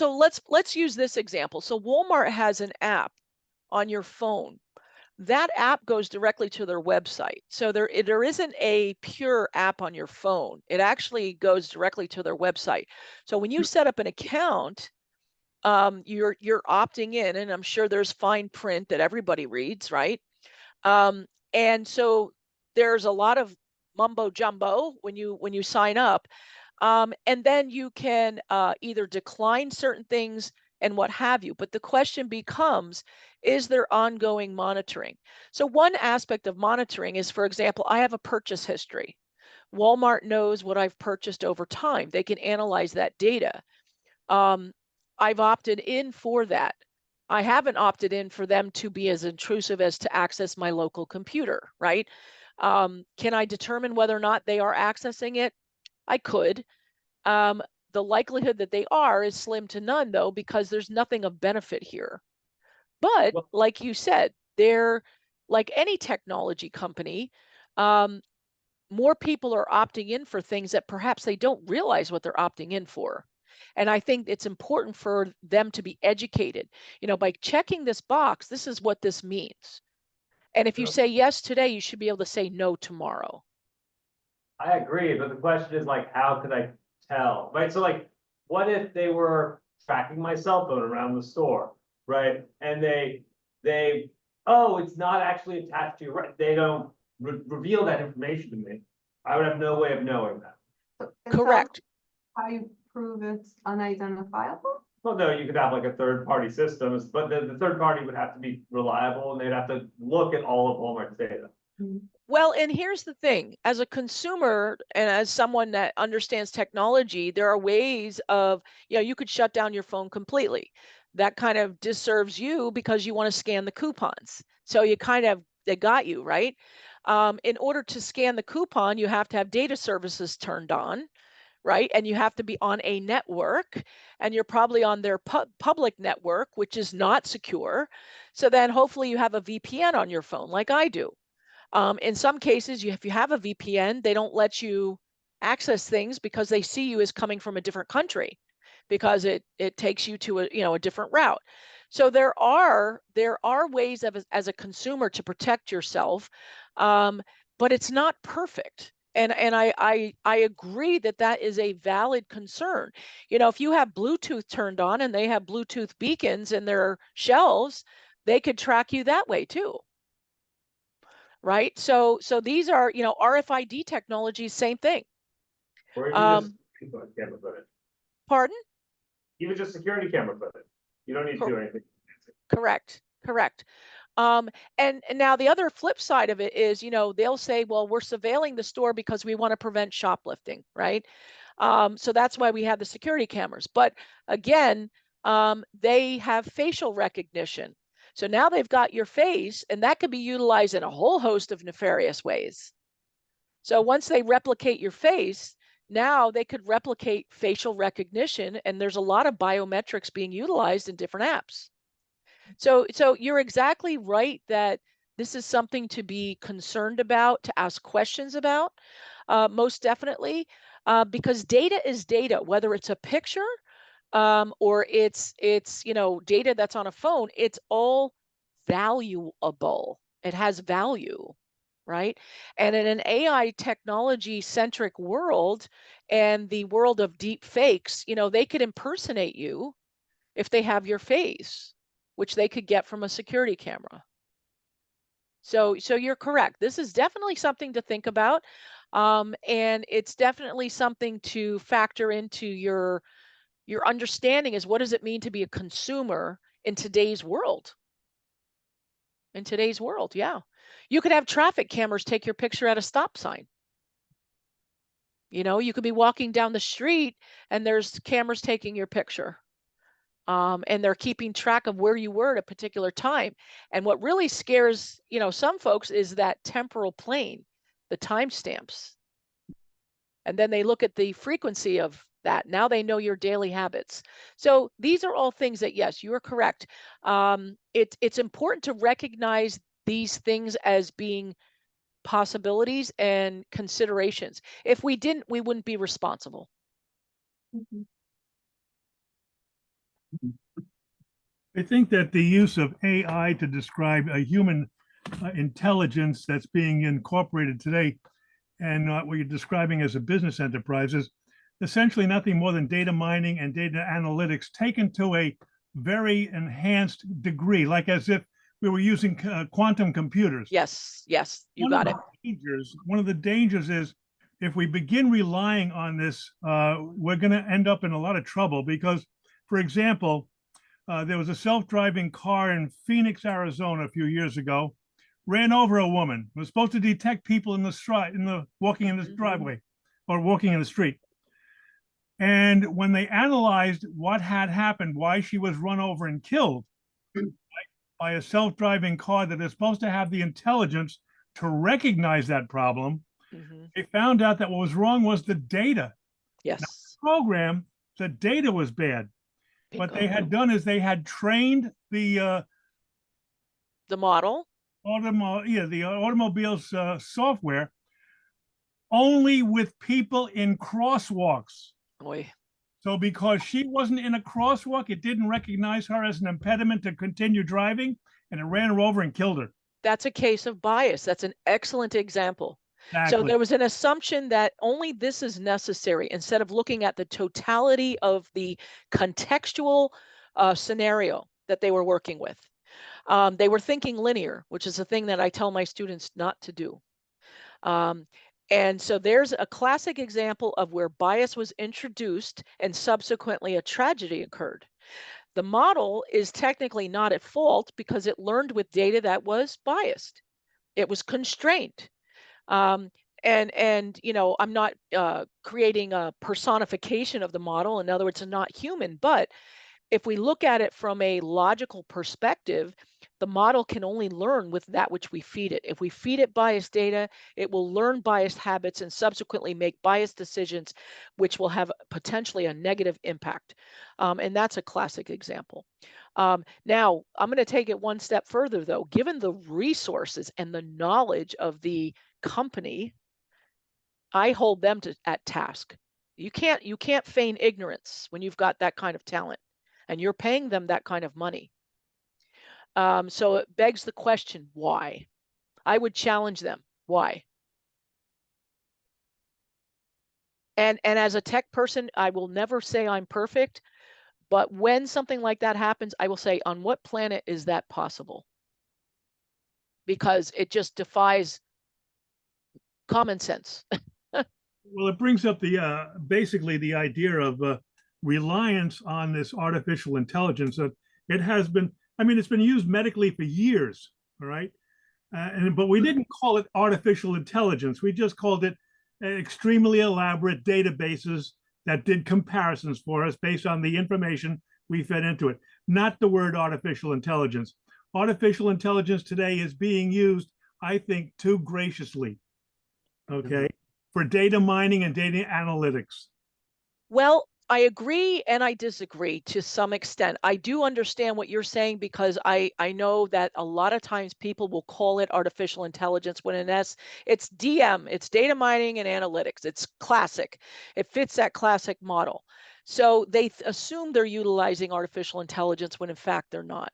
let's use this example. So Walmart has an app on your phone. That app goes directly to their website. So there isn't a pure app on your phone. It actually goes directly to their website. So when you set up an account, you're opting in, and I'm sure there's fine print that everybody reads, right? And so there's a lot of mumbo jumbo when you sign up. And then you can either decline certain things and what have you. But the question becomes, is there ongoing monitoring? So one aspect of monitoring is, for example, I have a purchase history. Walmart knows what I've purchased over time. They can analyze that data. I've opted in for that. I haven't opted in for them to be as intrusive as to access my local computer, right? Can I determine whether or not they are accessing it? I could. The likelihood that they are is slim to none, though, because there's nothing of benefit here. But Well- like you said, they're like any technology company. More people are opting in for things that perhaps they don't realize what they're opting in for. And I think it's important for them to be educated. By checking this box, this is what this means. And if you Sure. say yes today, you should be able to say no tomorrow. I agree, but the question is like, how could I tell, right? So like, what if they were tracking my cell phone around the store, right? And oh, it's not actually attached to your, right? They don't reveal that information to me. I would have no way of knowing that. So is that Correct. how you prove it's unidentifiable? Well, no, you could have like a third-party system, but the third party would have to be reliable and they'd have to look at all of Walmart's data. Well, and here's the thing, as a consumer and as someone that understands technology, there are ways of, you could shut down your phone completely. That kind of disserves you because you want to scan the coupons. So they got you, right? In order to scan the coupon, you have to have data services turned on, right? And you have to be on a network, and you're probably on their public network, which is not secure. So then hopefully you have a VPN on your phone like I do. In some cases, if you have a VPN, they don't let you access things because they see you as coming from a different country, because it takes you to a different route. So there are ways as a consumer to protect yourself, but it's not perfect. And I agree that is a valid concern. If you have Bluetooth turned on and they have Bluetooth beacons in their shelves, they could track you that way too. Right. So these are, RFID technology, same thing. Or even just camera footage. Pardon? Even just security camera footage. You don't need to do anything. Correct. And now the other flip side of it is, they'll say, well, we're surveilling the store because we want to prevent shoplifting, right? So that's why we have the security cameras. But again, they have facial recognition. So now they've got your face, and that could be utilized in a whole host of nefarious ways. So once they replicate your face, now they could replicate facial recognition, and there's a lot of biometrics being utilized in different apps. So you're exactly right that this is something to be concerned about, to ask questions about, most definitely, because data is data, whether it's a picture or it's data that's on a phone. It's all valuable. It has value, right? And in an AI technology centric world and the world of deep fakes, they could impersonate you if they have your face, which they could get from a security camera. So you're correct. This is definitely something to think about. And it's definitely something to factor into your understanding, is what does it mean to be a consumer in today's world? In today's world, yeah. You could have traffic cameras take your picture at a stop sign. You could be walking down the street and there's cameras taking your picture. And they're keeping track of where you were at a particular time. And what really scares, some folks is that temporal plane, the timestamps. And then they look at the frequency of that. Now they know your daily habits. So these are all things that, yes, you are correct. It's important to recognize these things as being possibilities and considerations. If we didn't, we wouldn't be responsible. Mhm. I think that the use of AI to describe a human intelligence that's being incorporated today, and what you're describing as a business enterprise, is essentially nothing more than data mining and data analytics taken to a very enhanced degree, like as if we were using quantum computers. Yes, you got it. One of the dangers is if we begin relying on this, we're going to end up in a lot of trouble because, for example, there was a self-driving car in Phoenix, Arizona a few years ago, ran over a woman, was supposed to detect people in the walking in this driveway or walking in the street. And when they analyzed what had happened, why she was run over and killed by a self-driving car that is supposed to have the intelligence to recognize that problem, they found out that what was wrong was the data. Yes. Program, the data was bad. What they had done is they had trained the model. the automobile's software only with people in crosswalks. Boy. So because she wasn't in a crosswalk, it didn't recognize her as an impediment to continue driving, and it ran her over and killed her. That's a case of bias. That's an excellent example. Exactly. So there was an assumption that only this is necessary instead of looking at the totality of the contextual scenario that they were working with. They were thinking linear, which is a thing that I tell my students not to do. And so there's a classic example of where bias was introduced and subsequently a tragedy occurred. The model is technically not at fault because it learned with data that was biased. It was constrained. And you know, I'm not creating a personification of the model. In other words, it's not human. But if we look at it from a logical perspective, the model can only learn with that which we feed it. If we feed it biased data, it will learn biased habits and subsequently make biased decisions, which will have potentially a negative impact. And that's a classic example. Now, I'm going to take it one step further, though. Given the resources and the knowledge of the company, I hold them at task. You can't feign ignorance when you've got that kind of talent and you're paying them that kind of money. So it begs the question, why? I would challenge them. Why? And as a tech person, I will never say I'm perfect, but when something like that happens, I will say, on what planet is that possible? Because it just defies common sense. Well, it brings up the basically the idea of reliance on this artificial intelligence. It has been, I mean, it's been used medically for years, all right? But we didn't call it artificial intelligence. We just called it extremely elaborate databases that did comparisons for us based on the information we fed into it, not the word artificial intelligence. Artificial intelligence today is being used, I think, too graciously, okay, for data mining and data analytics. Well, I agree and I disagree to some extent. I do understand what you're saying because I know that a lot of times people will call it artificial intelligence when it's DM, it's data mining and analytics. It's classic. It fits that classic model. So they assume they're utilizing artificial intelligence when in fact they're not.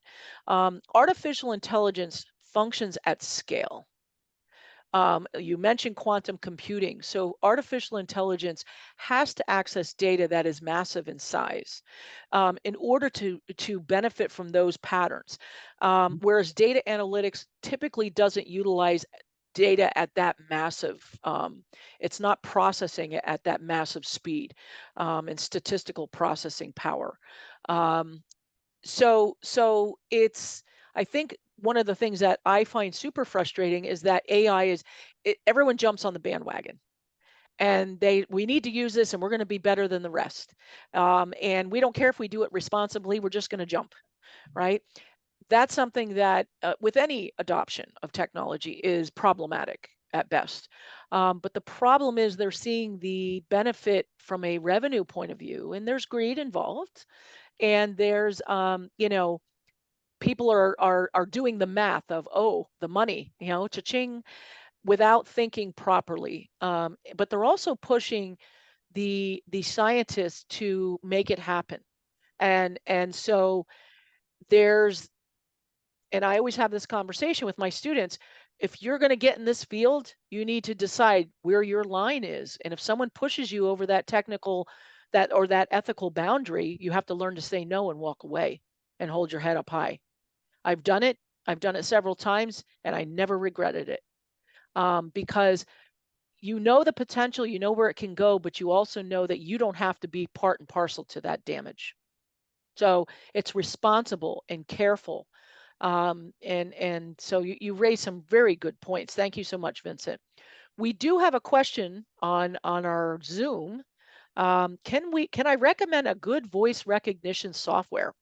Artificial intelligence functions at scale. You mentioned quantum computing. So artificial intelligence has to access data that is massive in size in order to benefit from those patterns. Whereas data analytics typically doesn't utilize data at that massive, it's not processing it at that massive speed and statistical processing power. So it's, I think one of the things that I find super frustrating is that everyone jumps on the bandwagon and we need to use this and we're going to be better than the rest. And we don't care if we do it responsibly, we're just going to jump, right? That's something that with any adoption of technology is problematic at best. But the problem is they're seeing the benefit from a revenue point of view, and there's greed involved. And there's you know, people are doing the math of, oh, the money, you know, cha-ching, without thinking properly. But they're also pushing the scientists to make it happen. And so there's, and I always have this conversation with my students. If you're going to get in this field, you need to decide where your line is. And if someone pushes you over that that ethical boundary, you have to learn to say no and walk away and hold your head up high. I've done it. I've done it several times and I never regretted it. Because you know the potential, you know where it can go, but you also know that you don't have to be part and parcel to that damage. So it's responsible and careful. And so you raised some very good points. Thank you so much, Vincent. We do have a question on our Zoom. Can I recommend a good voice recognition software?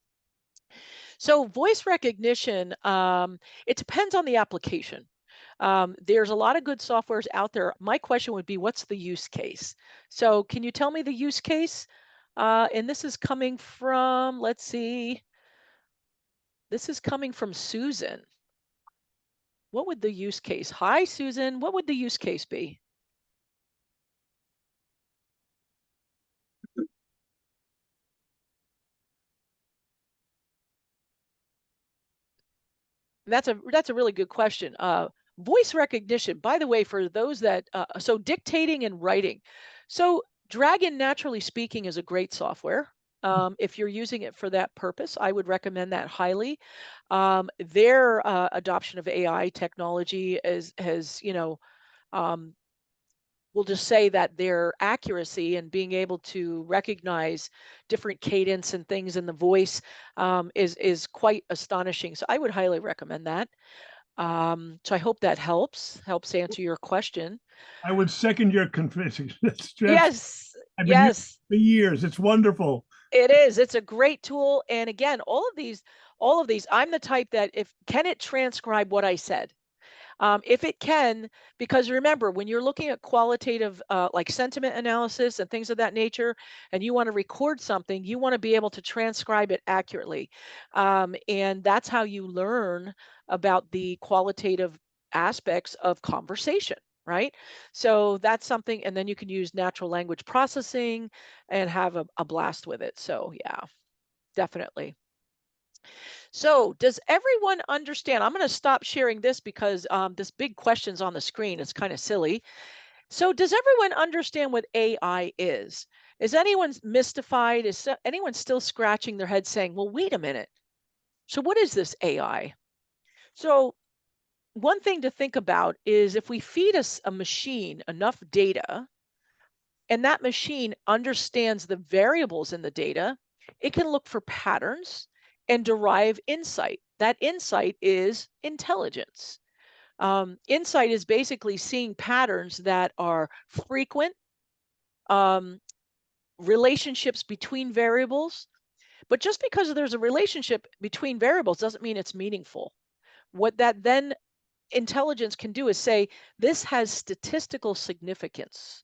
So voice recognition, it depends on the application. There's a lot of good softwares out there. My question would be, what's the use case? So can you tell me the use case? And this is coming from, let's see, this is coming from Susan. What would the use case? Hi, Susan. What would the use case be? That's a really good question. Voice recognition, by the way, for those that so dictating and writing. So Dragon Naturally Speaking is a great software. If you're using it for that purpose, I would recommend that highly. Their adoption of AI technology has, we'll just say that their accuracy and being able to recognize different cadence and things in the voice is quite astonishing. So I would highly recommend that. So I hope that helps answer your question. I would second your confession. Yes, I've been using yes, it for years. It's wonderful. it is. It's a great tool. And again, all of these, I'm the type that can it transcribe what I said? If it can, because remember, when you're looking at qualitative, like sentiment analysis and things of that nature, and you want to record something, you want to be able to transcribe it accurately. And that's how you learn about the qualitative aspects of conversation, right? So that's something, and then you can use natural language processing and have a blast with it. So yeah, definitely. So does everyone understand? I'm going to stop sharing this because this big question's on the screen. It's kind of silly. So does everyone understand what AI is? Is anyone mystified? Is anyone still scratching their head saying, well, wait a minute. So what is this AI? So one thing to think about is if we feed us a machine enough data, and that machine understands the variables in the data, it can look for patterns and derive insight. That insight is intelligence. Insight is basically seeing patterns that are frequent, relationships between variables. But just because there's a relationship between variables doesn't mean it's meaningful. What that then intelligence can do is say, this has statistical significance.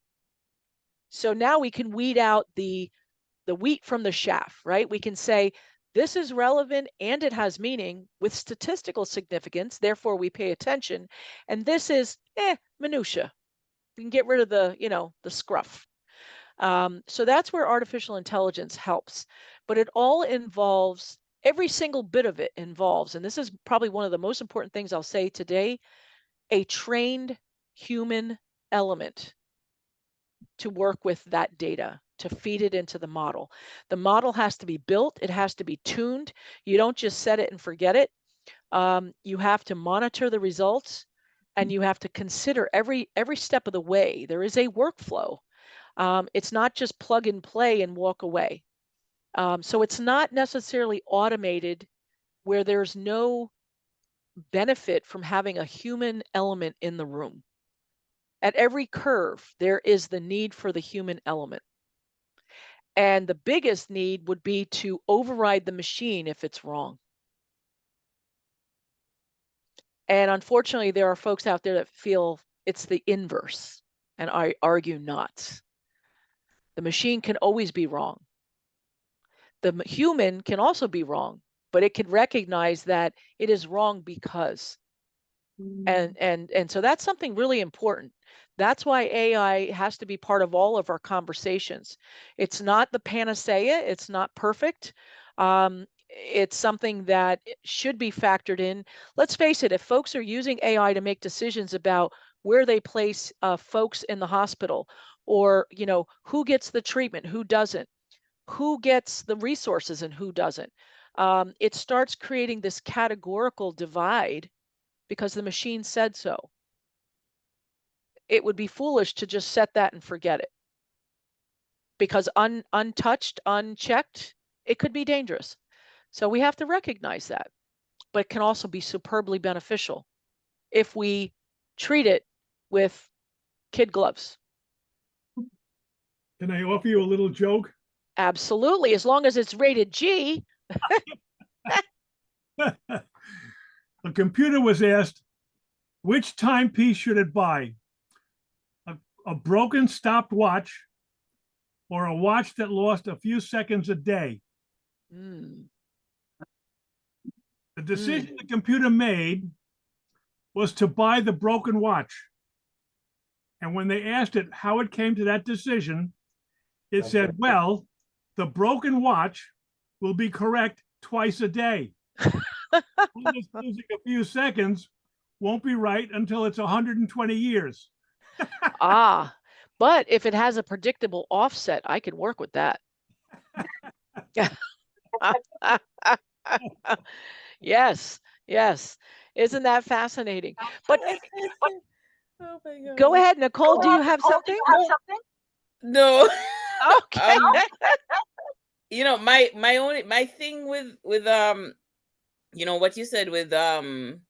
So now we can weed out the wheat from the chaff, right? We can say this is relevant and it has meaning with statistical significance, therefore we pay attention. And this is minutia. We can get rid of the scruff. So that's where artificial intelligence helps. But it all involves, every single bit of it involves, and this is probably one of the most important things I'll say today, a trained human element to work with that data, to feed it into the model. The model has to be built, it has to be tuned. You don't just set it and forget it. You have to monitor the results, and you have to consider every step of the way. There is a workflow. It's not just plug and play and walk away. So it's not necessarily automated where there's no benefit from having a human element in the room. At every curve, there is the need for the human element. And the biggest need would be to override the machine if it's wrong. And unfortunately, there are folks out there that feel it's the inverse, and I argue not. The machine can always be wrong. The human can also be wrong, but it can recognize that it is wrong because. And so that's something really important. That's why AI has to be part of all of our conversations. It's not the panacea, it's not perfect. It's something that should be factored in. Let's face it, if folks are using AI to make decisions about where they place folks in the hospital, or who gets the treatment, who doesn't, who gets the resources and who doesn't, it starts creating this categorical divide because the machine said so. it would be foolish to just set that and forget it. Because untouched, unchecked, it could be dangerous. So we have to recognize that, but it can also be superbly beneficial if we treat it with kid gloves. Can I offer you a little joke? Absolutely, as long as it's rated G. A computer was asked, which timepiece should it buy? A broken stopwatch or a watch that lost a few seconds a day? Mm. The decision the computer made was to buy the broken watch. And when they asked it how it came to that decision, it said, well, the broken watch will be correct twice a day. Almost losing a few seconds won't be right until it's 120 years. Ah, but if it has a predictable offset, I can work with that. Yes, yes. Isn't that fascinating? But Oh my God. go ahead, Nicole. Do you have something? No. Okay. You know, my thing with you know what you said with the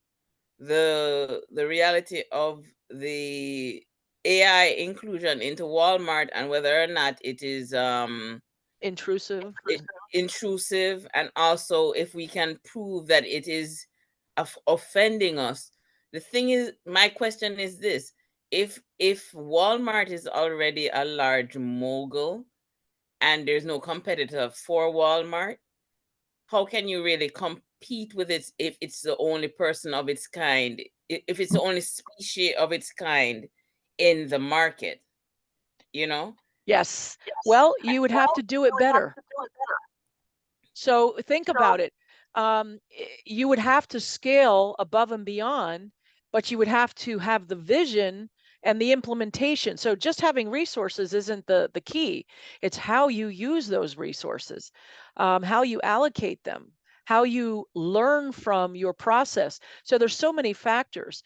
reality of the AI inclusion into Walmart and whether or not it is Intrusive. intrusive, and also if we can prove that it is offending us. The thing is, my question is this: if Walmart is already a large mogul and there's no competitor for Walmart, how can you really compete with it if it's the only person of its kind, if it's the only species of its kind in the market, you know? Yes. Well, you would have to do it better. So think about it. You would have to scale above and beyond, but you would have to have the vision and the implementation. So just having resources isn't the key. It's how you use those resources, how you allocate them, how you learn from your process. So there's so many factors.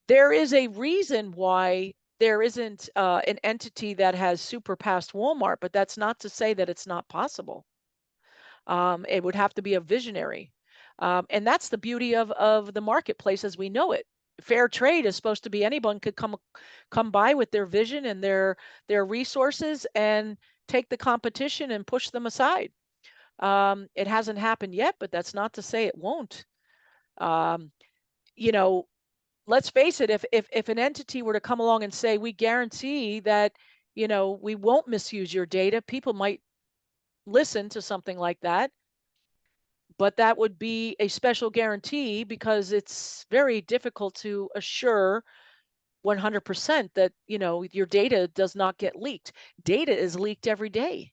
There is a reason why there isn't an entity that has surpassed Walmart, but that's not to say that it's not possible. It would have to be a visionary. And that's the beauty of the marketplace as we know it. Fair trade is supposed to be anyone could come by with their vision and their resources and take the competition and push them aside. It hasn't happened yet, but that's not to say it won't. Um, you know, let's face it, if an entity were to come along and say, we guarantee that, we won't misuse your data, people might listen to something like that. But that would be a special guarantee because it's very difficult to assure 100% that, your data does not get leaked. Data is leaked every day.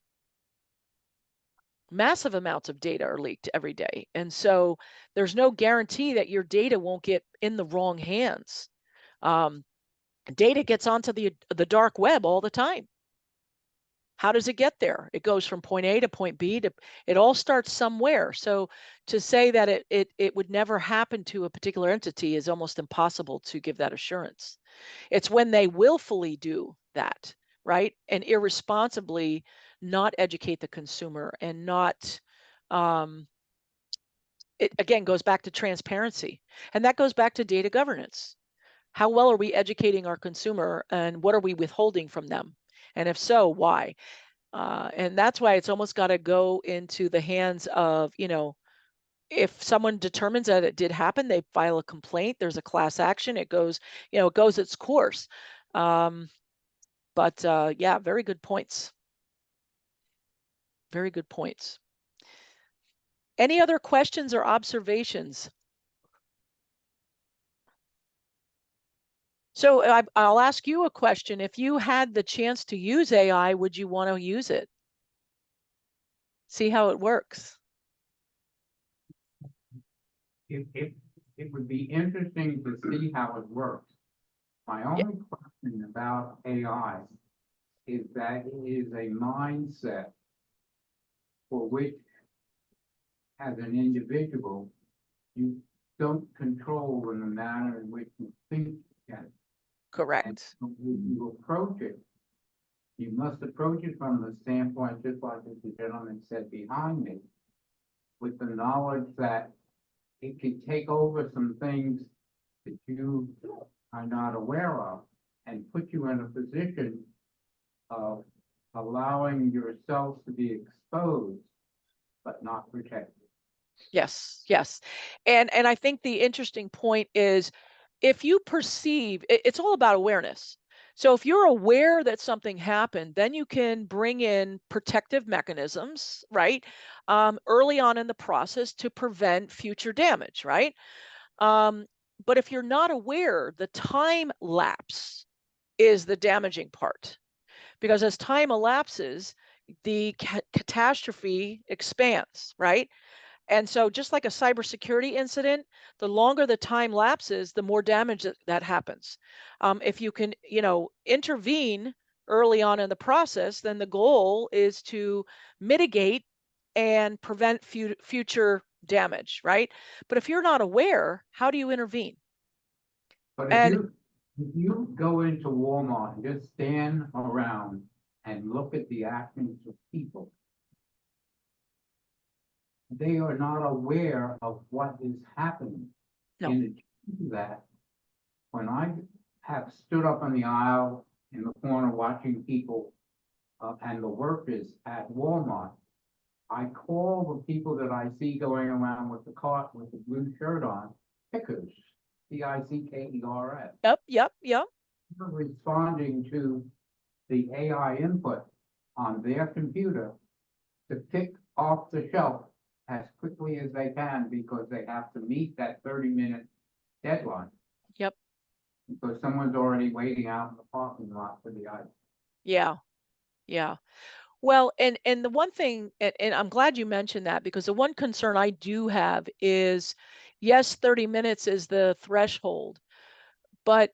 Massive amounts of data are leaked every day. And so there's no guarantee that your data won't get in the wrong hands. Data gets onto the dark web all the time. How does it get there? It goes from point A to point B it all starts somewhere. So to say that it would never happen to a particular entity is almost impossible to give that assurance. It's when they willfully do that, right? And irresponsibly not educate the consumer and not it again goes back to transparency. And that goes back to data governance. How well are we educating our consumer and what are we withholding from them? And if so, why? And that's why it's almost got to go into the hands of, if someone determines that it did happen, they file a complaint, there's a class action, it goes, it goes its course. But yeah, very good points. Very good points. Any other questions or observations? So I'll ask you a question. If you had the chance to use AI, would you want to use it? See how it works. It would be interesting to see how it works. My only question about AI is that it is a mindset for which, as an individual, you don't control in the manner in which you think you can. Correct. You approach it, you must approach it from the standpoint, just like the gentleman said behind me, with the knowledge that it could take over some things that you are not aware of and put you in a position of allowing yourselves to be exposed, but not protected. Yes, yes. And I think the interesting point is if you perceive it's all about awareness. So if you're aware that something happened, then you can bring in protective mechanisms, right? Early on in the process to prevent future damage, right? Um, but if you're not aware, the time lapse is the damaging part because as time elapses, the catastrophe expands, right? And so just like a cybersecurity incident, the longer the time lapses, the more damage that happens. If you can, intervene early on in the process, then the goal is to mitigate and prevent future damage, right? But if you're not aware, how do you intervene? But And if you go into Walmart and just stand around and look at the actions of people, they are not aware of what is happening. No. In addition to that, when I have stood up on the aisle in the corner watching people and the workers at Walmart, I call the people that I see going around with the cart with the blue shirt on, pickers, Pickers. yep. Responding to the AI input on their computer to pick off the shelf as quickly as they can because they have to meet that 30-minute deadline. Yep. Because someone's already waiting out in the parking lot for the item. Yeah. Yeah. Well, and the one thing, and I'm glad you mentioned that because the one concern I do have is, yes, 30 minutes is the threshold, but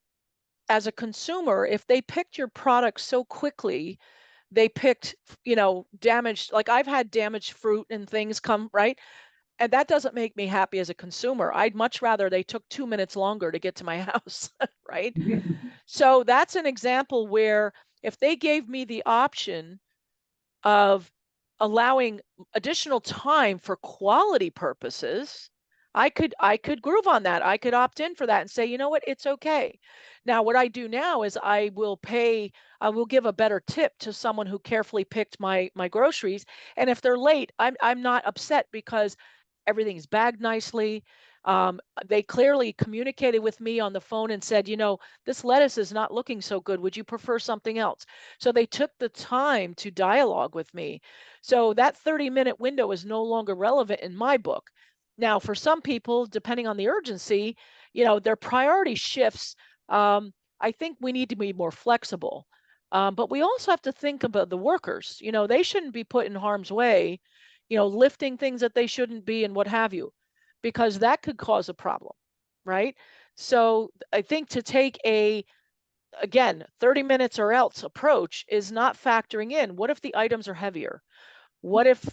as a consumer, if they picked your product so quickly, they picked, damaged, like I've had damaged fruit and things come, right? And that doesn't make me happy as a consumer. I'd much rather they took 2 minutes longer to get to my house, right? So that's an example where if they gave me the option of allowing additional time for quality purposes, I could groove on that. I could opt in for that and say, you know what, it's okay. Now, what I do now is I will give a better tip to someone who carefully picked my groceries. And if they're late, I'm not upset because everything's bagged nicely. They clearly communicated with me on the phone and said, this lettuce is not looking so good. Would you prefer something else? So they took the time to dialogue with me. So that 30-minute window is no longer relevant in my book. Now, for some people, depending on the urgency, their priority shifts. I think we need to be more flexible. But we also have to think about the workers. They shouldn't be put in harm's way, lifting things that they shouldn't be and what have you, because that could cause a problem, right? So I think to take again, 30 minutes or else approach is not factoring in what if the items are heavier? What if,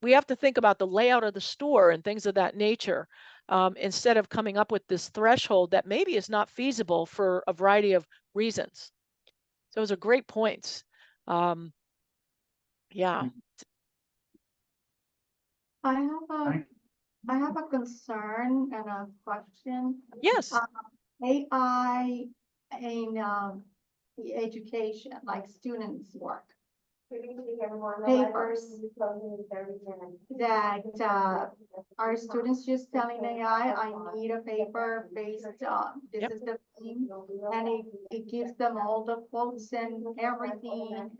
we have to think about the layout of the store and things of that nature, instead of coming up with this threshold that maybe is not feasible for a variety of reasons. So those are great points. Yeah. I have a concern and a question. Yes. AI in the education, like students' work. Papers that are students just telling AI, I need a paper based on this Yep. is the thing, and it gives them all the quotes and everything.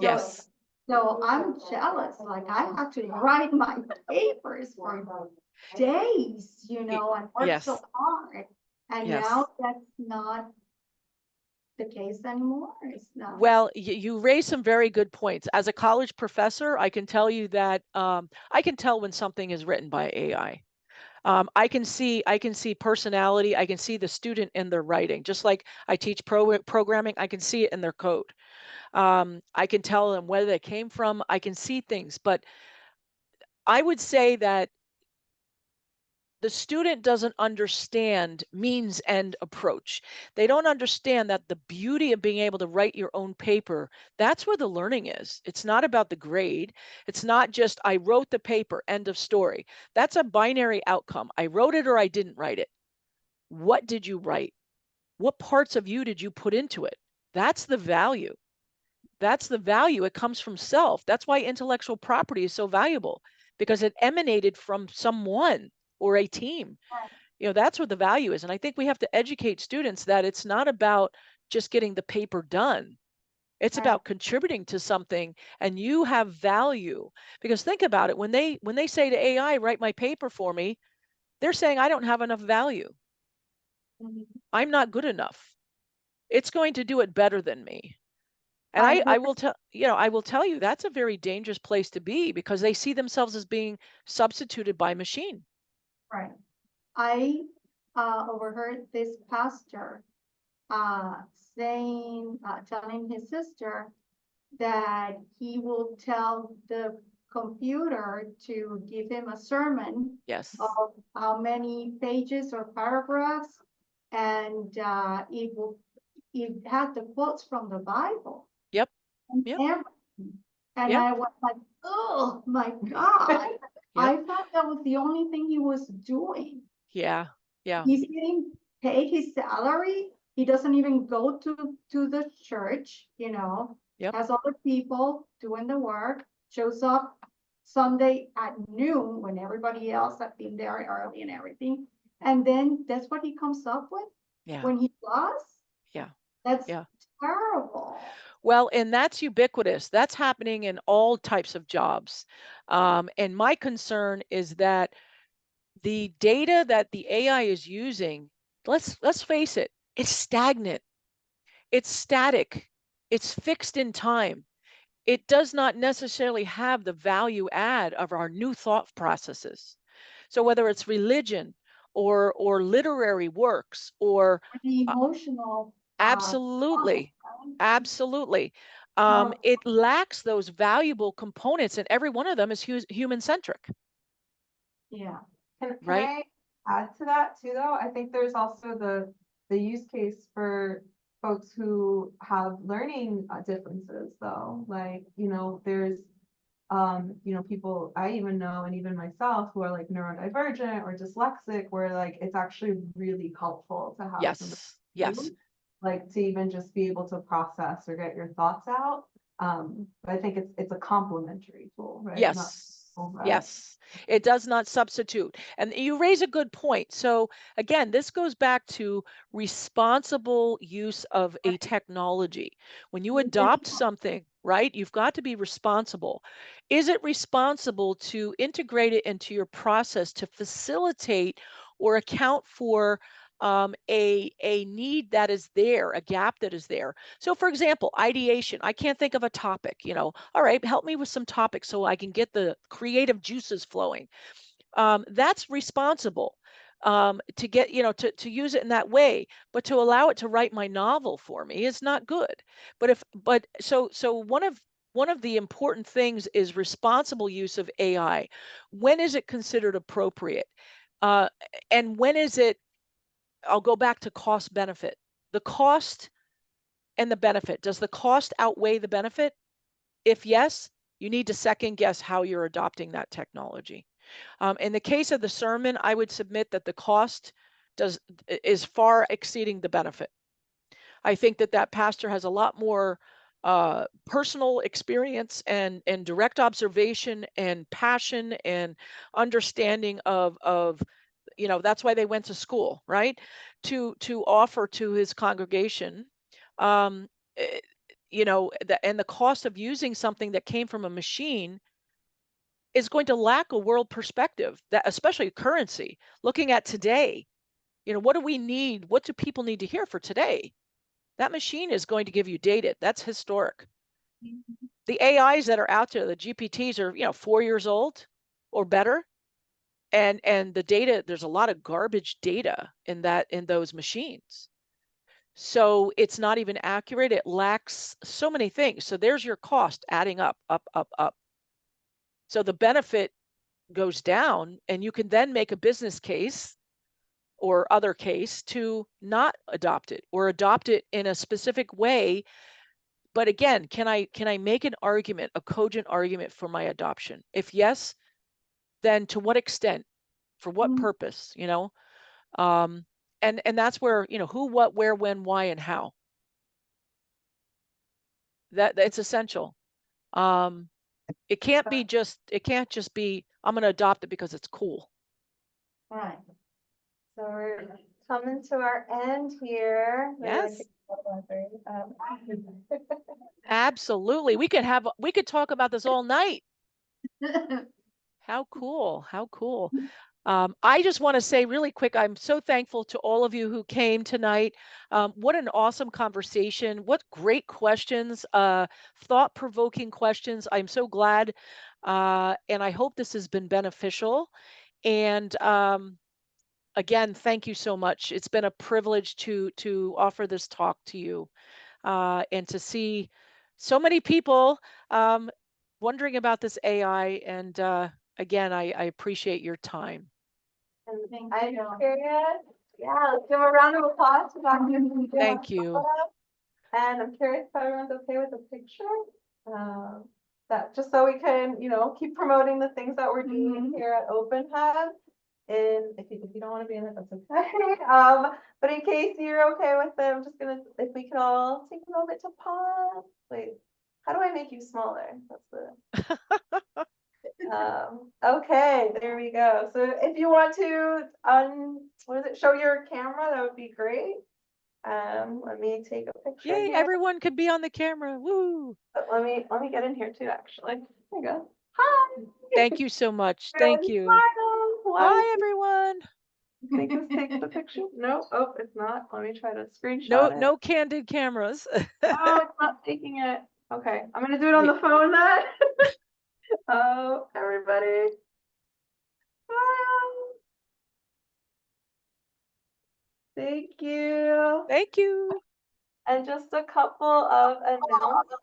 Yes. So I'm jealous, like I have to write my papers for days, and work so Yes. hard. And Yes. now that's not the case anymore. It's not. Well, you raise some very good points. As a college professor, I can tell you that I can tell when something is written by AI. I can see personality. I can see the student in their writing. Just like I teach programming, I can see it in their code. I can tell them where they came from. I can see things, but I would say that the student doesn't understand means end approach. They don't understand that the beauty of being able to write your own paper, that's where the learning is. It's not about the grade. It's not just, I wrote the paper, end of story. That's a binary outcome. I wrote it or I didn't write it. What did you write? What parts of you did you put into it? That's the value. That's the value. It comes from self. That's why intellectual property is so valuable, because it emanated from someone or a team. You know, that's what the value is. And I think we have to educate students that it's not about just getting the paper done. It's Right. about contributing to something, and you have value. Because think about it, when they say to AI, write my paper for me, they're saying I don't have enough value. Mhm. I'm not good enough. It's going to do it better than me. And I I will tell, you know, I will tell you that's a very dangerous place to be, because they see themselves as being substituted by machine. Right. I overheard this pastor telling his sister that he will tell the computer to give him a sermon Yes. of how many pages or paragraphs, and it had the quotes from the Bible Yep. and Yep. everything. And Yep. I was like, oh my God. I thought that was the only thing he was doing. Yeah. Yeah. He's getting paid his salary. He doesn't even go to the church, you know, Yep. has other people doing the work, shows up Sunday at noon when everybody else had been there early and everything. And then that's what he comes up with Yeah. when he does. Yeah. That's Yeah. terrible. Well, and that's ubiquitous. That's happening in all types of jobs. And my concern is that the data that the AI is using, let's face it, it's stagnant. It's static. It's fixed in time. It does not necessarily have the value add of our new thought processes. So whether it's religion or literary works or The uh, emotional absolutely, right? absolutely, Now, it lacks those valuable components, and every one of them is human centric, yeah. Can right? I add to that too, though? I think there's also the use case for folks who have learning differences, though. Like, there's people I even know, and even myself, who are like neurodivergent or dyslexic, where like it's actually really helpful to have somebody Yes, yes, who, like, to even just be able to process or get your thoughts out. But I think it's a complementary tool, right? Not yes, over. yes. It does not substitute. And you raise a good point. So again, this goes back to responsible use of a technology. When you adopt something, right, you've got to be responsible. Is it responsible to integrate it into your process to facilitate or account for a need that is there, a gap that is there? So for example, ideation, I can't think of a topic, all right, help me with some topics so I can get the creative juices flowing. That's responsible, to get, to use it in that way, but to allow it to write my novel for me is not good. So one of the important things is responsible use of AI. When is it considered appropriate? Uh, and when is it, I'll go back to cost benefit. The cost and the benefit. Does the cost outweigh the benefit? If yes, you need to second guess how you're adopting that technology. In the case of the sermon, I would submit that the cost is far exceeding the benefit. I think that pastor has a lot more personal experience and direct observation and passion and understanding of that's why they went to school, right? To offer to his congregation. Um, eh, and the cost of using something that came from a machine is going to lack a world perspective, that especially currency. Looking at today, what do we need? What do people need to hear for today? That machine is going to give you data. That's historic. The AIs that are out there, the GPTs are, 4 years old or better. And the data, there's a lot of garbage data in those machines. So it's not even accurate. It lacks so many things. So there's your cost adding up, up, up, up. So the benefit goes down, and you can then make a business case or other case to not adopt it or adopt it in a specific way. But again, can I make an argument, a cogent argument for my adoption? If yes, then to what extent? For what Mhm. purpose? And that's where, who, what, where, when, why, and how. That's essential. It can't just be, I'm going to adopt it because it's cool. Right. So we're coming to our end here. Yes. Absolutely. We could talk about this all night. How cool. How cool. I just want to say really quick, I'm so thankful to all of you who came tonight. What an awesome conversation. What great questions, thought-provoking questions. I'm so glad. And I hope this has been beneficial. And again, thank you so much. It's been a privilege to offer this talk to you, and to see so many people wondering about this AI. And again, I appreciate your time. And I'm curious. Yeah, let's give a round of applause for Dr. Thank you. And I'm curious if everyone's okay with the picture. That just so we can, keep promoting the things that we're doing here at Open Hub. And if you don't want to be in it, that's okay. But in case you're okay with it, I'm just gonna, if we can all take a moment to pause. Wait, how do I make you smaller? That's the okay, there we go. So if you want to show your camera, that would be great. Let me take a picture. Yay, here. everyone could be on the camera. Woo. But let me get in here too, actually. There you go. Hi. Thank you so much. Thank you. Smile. Bye, everyone. I think this takes the picture. No, oh, it's not. Let me try to screenshot it. No candid cameras. Oh, it's not taking it. Okay, I'm gonna do it on the phone then. Oh, everybody. Smile. Thank you. Thank you. And just a couple of announcements.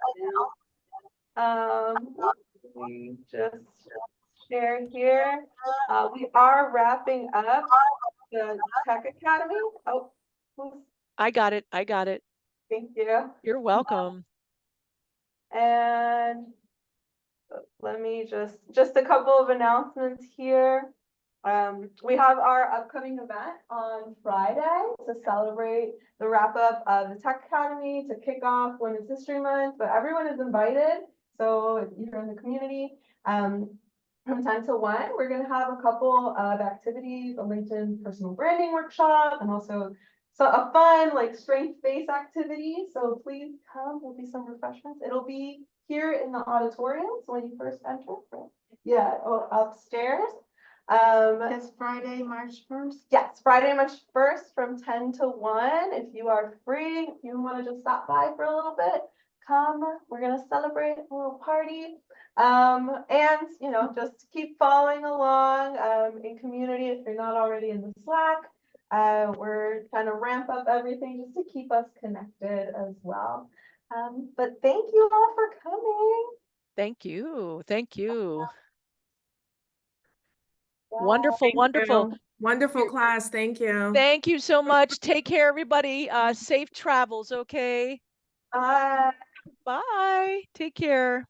Let me just share here. We are wrapping up the Tech Academy. Oh, I got it. thank you. You're welcome. And let me just a couple of announcements here. We have our upcoming event on Friday to celebrate the wrap up of the Tech Academy, to kick off Women's History Month, but everyone is invited. So if you're in the community, from 10 to 1, we're going to have a couple of activities, a LinkedIn personal branding workshop, and also a fun like strength-based activity. So please come, there'll be some refreshments. It'll be here in the auditorium, so when you first enter, yeah, upstairs. It's Friday, March 1st. Yes, Friday, March 1st from 10 to 1. If you are free, if you want to just stop by for a little bit, come. We're going to celebrate a little party. And, just keep following along in community if you're not already in the Slack. We're trying to ramp up everything just to keep us connected as well. But thank you all for coming. Thank you. Thank you. Wow. Wonderful, wonderful. Wonderful class. Thank you. Thank you so much. Take care, everybody. Safe travels, okay? Bye. Bye. Take care.